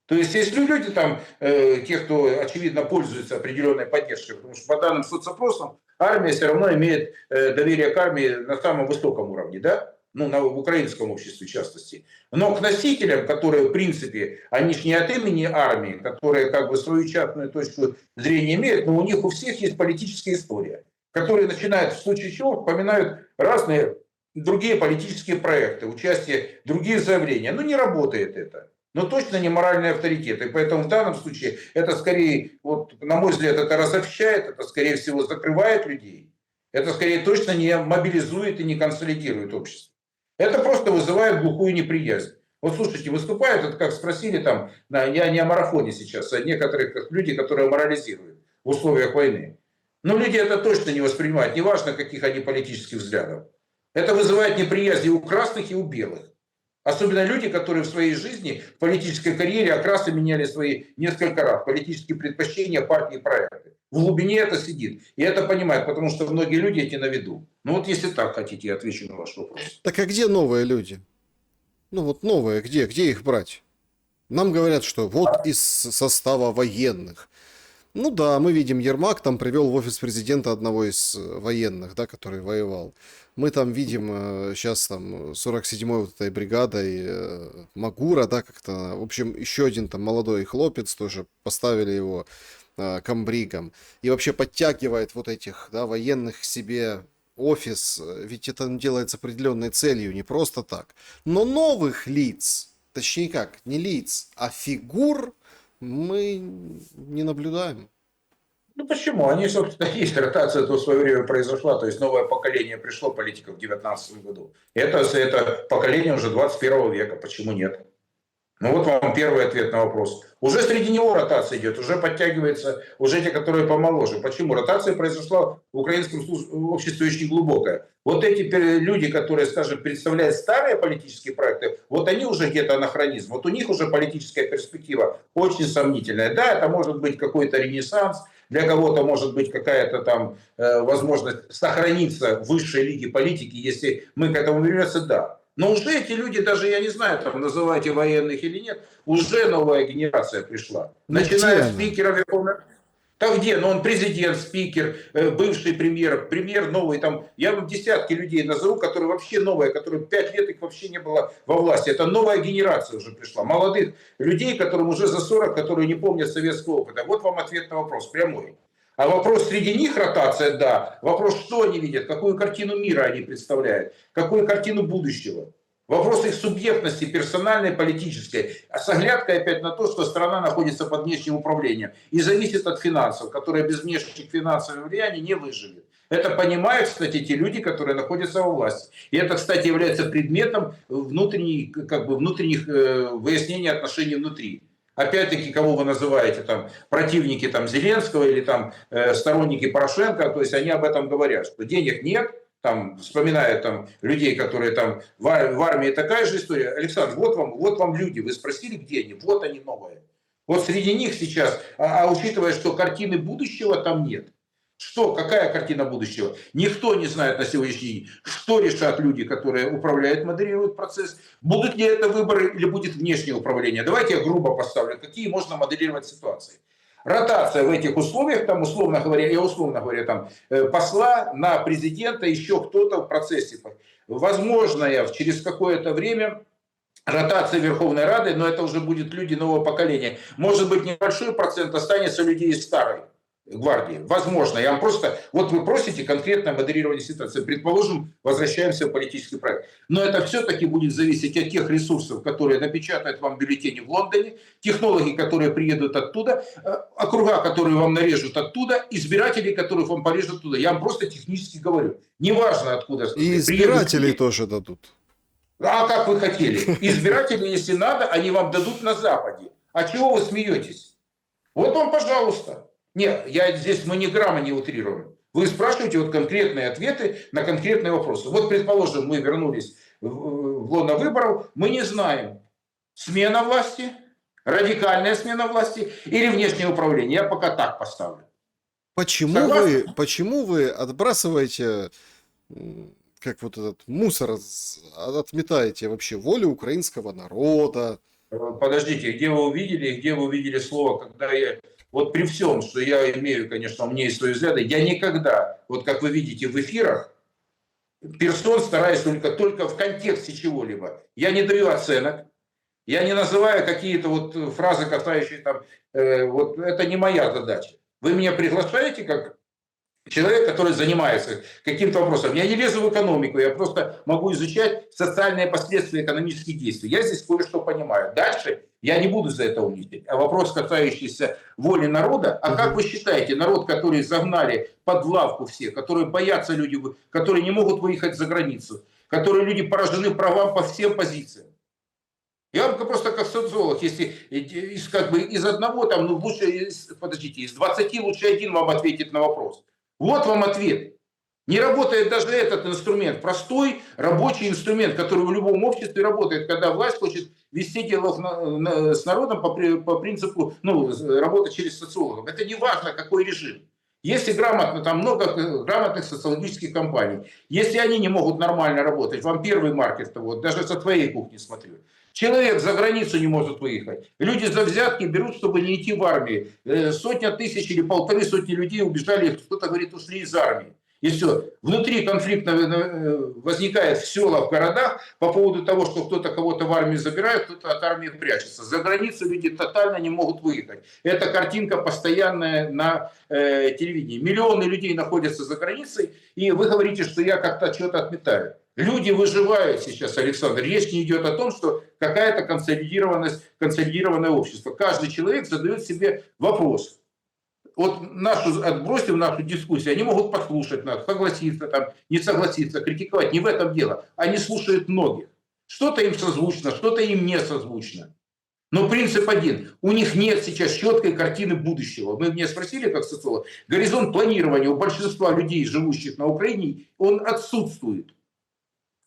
B: То есть, если люди там, те, кто, очевидно, пользуется определенной поддержкой, потому что по данным соцопросам армия все равно имеет доверие к армии на самом высоком уровне, да? Ну, в украинском обществе в частности. Но к носителям, которые, в принципе, они же не от имени армии, которые как бы свою частную точку зрения имеют, но у них у всех есть политическая история, которые начинают в случае чего вспоминают разные другие политические проекты, участие, другие заявления. Ну, не работает это. Но точно не моральный авторитет. И поэтому в данном случае это скорее, вот, на мой взгляд, это разобщает, это скорее всего закрывает людей. Это скорее точно не мобилизует и не консолидирует общество. Это просто вызывает глухую неприязнь. Вот слушайте, выступают, это как спросили там, я не о марафоне сейчас, а некоторых людей, которые морализируют в условиях войны. Но люди это точно не воспринимают, неважно, каких они политических взглядов. Это вызывает неприязнь и у красных, и у белых. Особенно люди, которые в своей жизни, в политической карьере окрасы меняли свои несколько раз. Политические предпочтения, партии и проекты. В глубине это сидит. И это понимают, потому что многие люди эти на виду. Ну вот если так хотите, я отвечу на ваш вопрос.
A: Так а где новые люди? Ну вот новые, где их брать? Нам говорят, что вот из состава военных. Ну да, мы видим, Ермак там привел в офис президента одного из военных, да, который воевал. Мы там видим сейчас там 47-й вот этой бригадой Магура, да, как-то. В общем, еще один там молодой хлопец тоже поставили его комбригом. И вообще подтягивает вот этих, да, военных к себе офис. Ведь это делается определенной целью, не просто так. Но новых лиц, точнее как, не лиц, а фигур мы не наблюдаем.
B: Ну почему? Они, собственно, есть. Ротация то в свое время произошла. То есть новое поколение пришло политиков в 2019 году. Это поколение уже 21 века. Почему нет? Ну вот вам первый ответ на вопрос. Уже среди него ротация идет, уже подтягивается, уже те, которые помоложе. Почему? Ротация произошла в украинском обществе очень глубокая. Вот эти люди, которые, скажем, представляют старые политические проекты, вот они уже где-то анахронизм. Вот у них уже политическая перспектива очень сомнительная. Да, это может быть какой-то ренессанс, для кого-то может быть какая-то там возможность сохраниться в высшей лиге политики, если мы к этому вернемся, да. Но уже эти люди, даже я не знаю, там называете военных или нет, уже новая генерация пришла.
A: Ну
B: Начиная
A: где
B: с
A: она?
B: спикера Верховной. Так где? Ну, он президент, спикер, бывший премьер новый. Там, я вам десятки людей назову, которые вообще новые, которые 5 лет их вообще не было во власти. Это новая генерация уже пришла. Молодых людей, которым уже за 40, которые не помнят советского опыта. Вот вам ответ на вопрос, прямой. А вопрос среди них ротация, да. Вопрос, что они видят, какую картину мира они представляют, какую картину будущего. Вопрос их субъектности, персональной, политической. А с оглядкой опять на то, что страна находится под внешним управлением и зависит от финансов, которые без внешних финансовых влияний не выживет. Это понимают, кстати, те люди, которые находятся во власти. И это, кстати, является предметом внутренних выяснений отношений внутри. Опять-таки, кого вы называете там противники там, Зеленского или там сторонники Порошенко, то есть они об этом говорят, что денег нет, там, вспоминают там, людей, которые там в армии такая же история. Александр, вот вам люди, вы спросили, где они, вот они новые. Вот среди них сейчас, учитывая, что картины будущего там нет. Что, какая картина будущего? Никто не знает на сегодняшний день, что решат люди, которые управляют, модерируют процесс. Будут ли это выборы или будет внешнее управление? Давайте я грубо поставлю, какие можно моделировать ситуации. Ротация в этих условиях, там, условно говоря, там, посла на президента, еще кто-то в процессе. Возможно, через какое-то время ротация Верховной Рады, но это уже будет люди нового поколения. Может быть, небольшой процент останется людей из старой гвардии. Возможно. Я вам просто... Вот вы просите конкретное модерирование ситуации. Предположим, возвращаемся в политический проект. Но это все-таки будет зависеть от тех ресурсов, которые напечатают вам бюллетени в Лондоне, технологи, которые приедут оттуда, округа, которые вам нарежут оттуда, избирателей, которых вам порежут оттуда. Я вам просто технически говорю. Неважно, откуда.
A: И избирателей тоже дадут.
B: А как вы хотели? Избиратели, если надо, они вам дадут на Западе. А чего вы смеетесь? Вот вам, пожалуйста. Нет, мы ни грамма не утрируем. Вы спрашиваете вот конкретные ответы на конкретные вопросы. Вот, предположим, мы вернулись в лоно выборов, мы не знаем, смена власти, радикальная смена власти или внешнее управление. Я пока так поставлю.
A: Почему вы отбрасываете, как вот этот мусор, отметаете вообще волю украинского народа?
B: Подождите, где вы увидели слово, когда я... Вот при всем, что я имею, конечно, у меня есть свои взгляды, я никогда, вот как вы видите в эфирах, персон стараюсь только в контексте чего-либо. Я не даю оценок, я не называю какие-то вот фразы, касающиеся там, вот это не моя задача. Вы меня приглашаете как человек, который занимается каким-то вопросом. Я не лезу в экономику, я просто могу изучать социальные последствия экономических действий. Я здесь кое-что понимаю. Дальше я не буду за это умничать. А вопрос, касающийся воли народа, а как вы считаете, народ, который загнали под лавку все, которые боятся люди, которые не могут выехать за границу, которые люди поражены правам по всем позициям? Я вам просто как социолог, если из одного, там, ну, лучше, подождите, из 20 лучше один вам ответит на вопрос. Вот вам ответ. Не работает даже этот инструмент. Простой рабочий инструмент, который в любом обществе работает, когда власть хочет вести диалог с народом по принципу работать через социологов. Это не важно, какой режим. Если грамотно, там много грамотных социологических компаний, если они не могут нормально работать, вам первый маркер, вот, даже со твоей кухни смотрю. Человек за границу не может выехать. Люди за взятки берут, чтобы не идти в армию. 100 тысяч или 150 людей убежали, кто-то говорит, ушли из армии. И все. Внутри конфликт возникает в селах, в городах по поводу того, что кто-то кого-то в армию забирает, кто-то от армии прячется. За границу люди тотально не могут выехать. Это картинка постоянная на телевидении. Миллионы людей находятся за границей, и вы говорите, что я как-то что-то отметаю. Люди выживают сейчас, Александр. Речь не идет о том, что какая-то консолидированное общество. Каждый человек задает себе вопрос. Вот отбросив нашу дискуссию, они могут послушать нас, согласиться, там, не согласиться, критиковать. Не в этом дело. Они слушают многих. Что-то им созвучно, что-то им не созвучно. Но принцип один. У них нет сейчас четкой картины будущего. Вы меня спросили, как социолог, горизонт планирования у большинства людей, живущих на Украине, он отсутствует.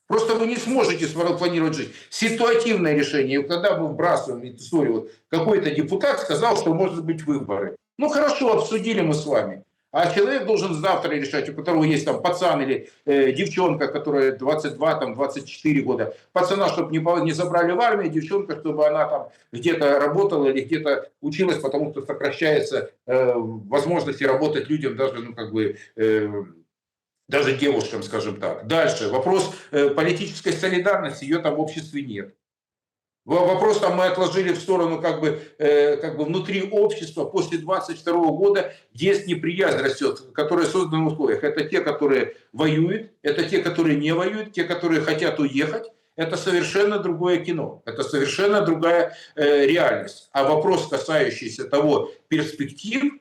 B: Просто вы не сможете планировать жизнь. Ситуативное решение. Когда мы вбрасываем историю, вот какой-то депутат сказал, что может быть выборы. Ну хорошо, обсудили мы с вами. А человек должен завтра решать, у которого есть там пацан или девчонка, которая 22, там, 24 года. Пацана, чтобы не забрали в армию, девчонка, чтобы она там где-то работала или где-то училась, потому что сокращается возможности работать людям даже, ну, как бы, даже девушкам, скажем так. Дальше. Вопрос политической солидарности, ее там в обществе нет. Вопрос там мы отложили в сторону как бы внутри общества после 22 года есть неприязнь растет, которая создана в условиях. Это те, которые воюют, это те, которые не воюют, те, которые хотят уехать. Это совершенно другое кино, это совершенно другая реальность. А вопрос, касающийся того перспектив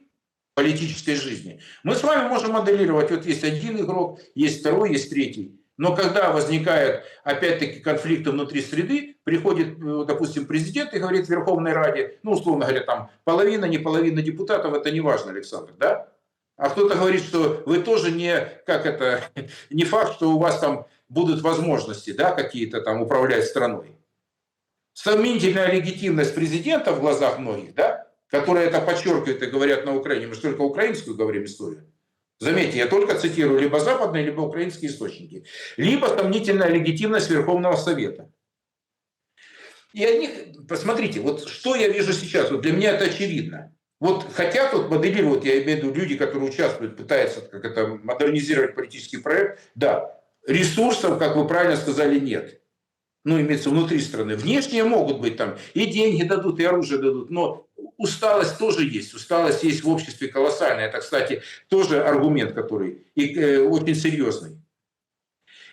B: политической жизни, мы с вами можем моделировать. Вот есть один игрок, есть второй, есть третий. Но когда возникает, опять-таки, конфликты внутри среды, приходит, допустим, президент и говорит в Верховной Раде, ну, условно говоря, там, половина, не половина депутатов, это не важно, Александр, да? А кто-то говорит, что вы тоже не факт, что у вас там будут возможности, да, какие-то там управлять страной. Сомнительная легитимность президента в глазах многих, да, которые это подчеркивают и говорят на Украине, мы же только украинскую говорим историю. Заметьте, я только цитирую либо западные, либо украинские источники. Либо сомнительная легитимность Верховного Совета. И они, посмотрите, вот что я вижу сейчас, вот для меня это очевидно. Вот хотят вот моделировать, я имею в виду люди, которые участвуют, пытаются как это модернизировать политический проект, да, ресурсов, как вы правильно сказали, нет. Ну, имеется внутри страны. Внешние могут быть там, и деньги дадут, и оружие дадут, но усталость тоже есть. Усталость есть в обществе колоссальная. Это, кстати, тоже аргумент, который очень серьезный.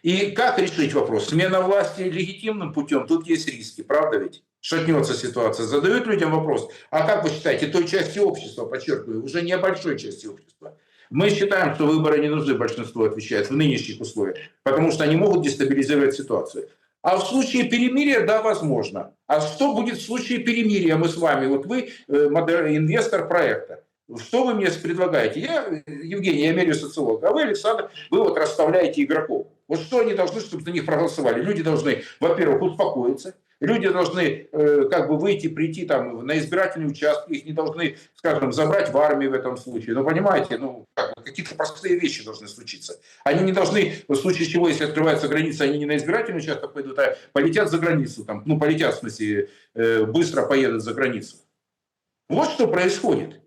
B: И как решить вопрос? Смена власти легитимным путем, тут есть риски, правда ведь? Шатнется ситуация. Задают людям вопрос, а как вы считаете, той части общества, подчеркиваю, уже не большой части общества, мы считаем, что выборы не нужны, большинство отвечает в нынешних условиях, потому что они могут дестабилизировать ситуацию. А в случае перемирия, да, возможно. А что будет в случае перемирия? Мы с вами, вот вы инвестор проекта. Что вы мне предлагаете? Я, Евгений, я меряю социолог, а вы, Александр, вы вот расставляете игроков. Вот что они должны, чтобы за них проголосовали? Люди должны, во-первых, успокоиться. Люди должны как бы выйти, прийти там на избирательные участки, их не должны, скажем, забрать в армию в этом случае. Ну, понимаете, ну, какие-то простые вещи должны случиться. Они не должны, в случае чего, если открываются границы, они не на избирательный участок пойдут, а полетят за границу. Там, ну, полетят, в смысле, быстро поедут за границу. Вот что происходит.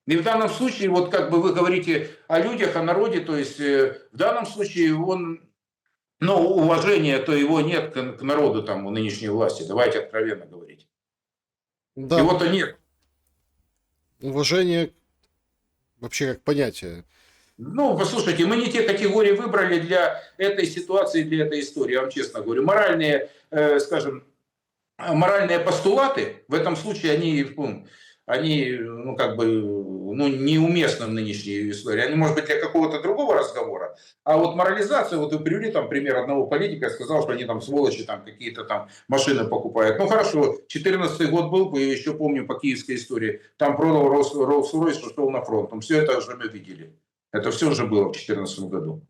B: И в данном случае, вот как бы вы говорите о людях, о народе, то есть в данном случае он... Но уважения-то его нет к народу там у нынешней власти. Давайте откровенно говорить.
A: Да,
B: Его-то нет.
A: уважение вообще как понятие.
B: Ну, послушайте, мы не те категории выбрали для этой ситуации, для этой истории, я вам честно говорю. Моральные, скажем, моральные постулаты в этом случае, они ну, как бы, ну, неуместны в нынешней истории. Они, может быть, для какого-то другого разговора. А вот морализация, вот вы привели там пример одного политика, сказал, что они там сволочи, там какие-то там машины покупают. Ну хорошо, 14 год был, я еще помню по киевской истории, там продал Rolls-Royce, шел на фронт. Там все это уже мы видели. Это все уже было в 2014 году.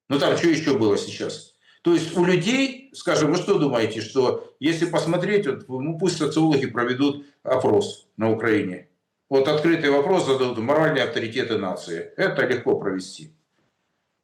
B: Ну там что еще было сейчас? То есть у людей, скажем, вы что думаете, что если посмотреть, вот, ну пусть социологи проведут опрос на Украине. Вот открытый вопрос зададут: моральные авторитеты нации. Это легко провести.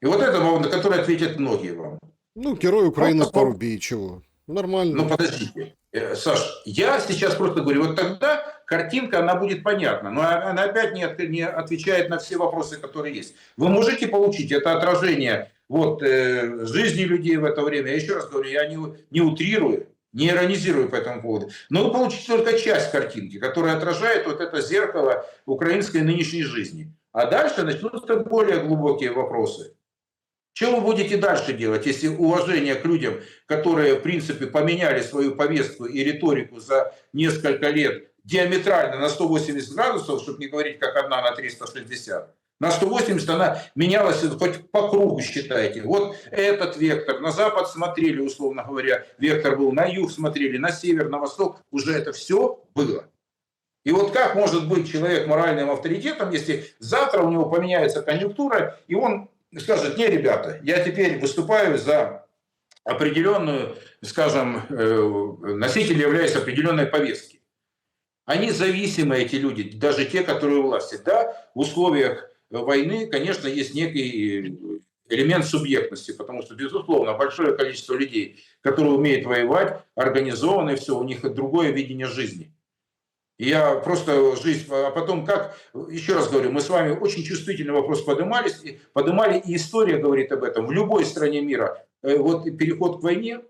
B: И вот это, на которое ответят многие вам.
A: Ну, герой Украины порубей, чего? Нормально.
B: Ну, подождите. Саш, я сейчас просто говорю, вот тогда картинка, она будет понятна, но она опять не отвечает на все вопросы, которые есть. Вы можете получить это отражение вот, жизни людей в это время. Я еще раз говорю, я не утрирую, не иронизирую по этому поводу. Но вы получите только часть картинки, которая отражает вот это зеркало украинской нынешней жизни. А дальше начнутся более глубокие вопросы. Что вы будете дальше делать, если уважение к людям, которые, в принципе, поменяли свою повестку и риторику за несколько лет диаметрально на 180 градусов, чтобы не говорить как одна на 360, на 180 она менялась хоть по кругу, считайте. Вот этот вектор, на запад смотрели, условно говоря, вектор был, на юг смотрели, на север, на восток, уже это все было. И вот как может быть человек моральным авторитетом, если завтра у него поменяется конъюнктура, и он скажет: не, ребята, я теперь выступаю за определенную, скажем, носитель является определенной повестки. Они зависимы, эти люди, даже те, которые у власти. Да, в условиях войны, конечно, есть некий элемент субъектности, потому что, безусловно, большое количество людей, которые умеют воевать, организованы, все, у них другое видение жизни. И я просто жизнь, а потом как, еще раз говорю, мы с вами очень чувствительный вопрос поднимали, и история говорит об этом. В любой стране мира вот переход к войне,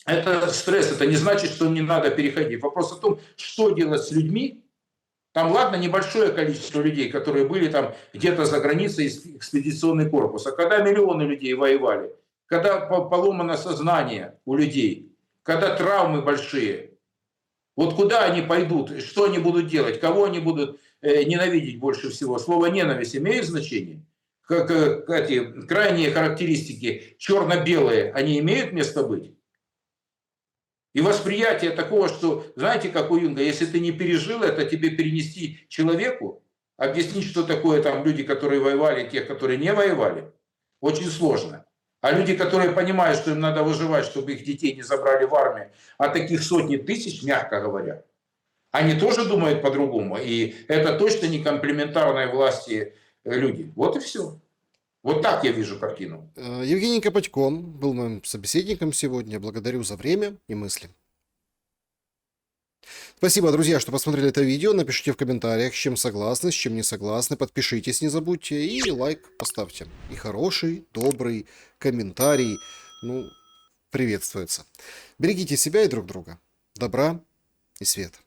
B: это стресс, это не значит, что не надо переходить. Вопрос о том, что делать с людьми. Там, ладно, небольшое количество людей, которые были там где-то за границей, экспедиционный корпус. А когда миллионы людей воевали, когда поломано сознание у людей, когда травмы большие, вот куда они пойдут, что они будут делать, кого они будут ненавидеть больше всего? Слово «ненависть» имеет значение? Как эти крайние характеристики, черно-белые, они имеют место быть? И восприятие такого, что, знаете, как у Юнга, если ты не пережил это, тебе перенести человеку, объяснить, что такое там люди, которые воевали, тех, которые не воевали, очень сложно. А люди, которые понимают, что им надо выживать, чтобы их детей не забрали в армию, а таких сотни тысяч, мягко говоря, они тоже думают по-другому. И это точно не комплементарные власти люди. Вот и все. Вот так я вижу картину.
A: Евгений Копатько был моим собеседником сегодня. Благодарю за время и мысли. Спасибо, друзья, что посмотрели это видео. Напишите в комментариях, с чем согласны, с чем не согласны. Подпишитесь, не забудьте. И лайк поставьте. И хороший, добрый комментарий, приветствуется. Берегите себя и друг друга. Добра и света.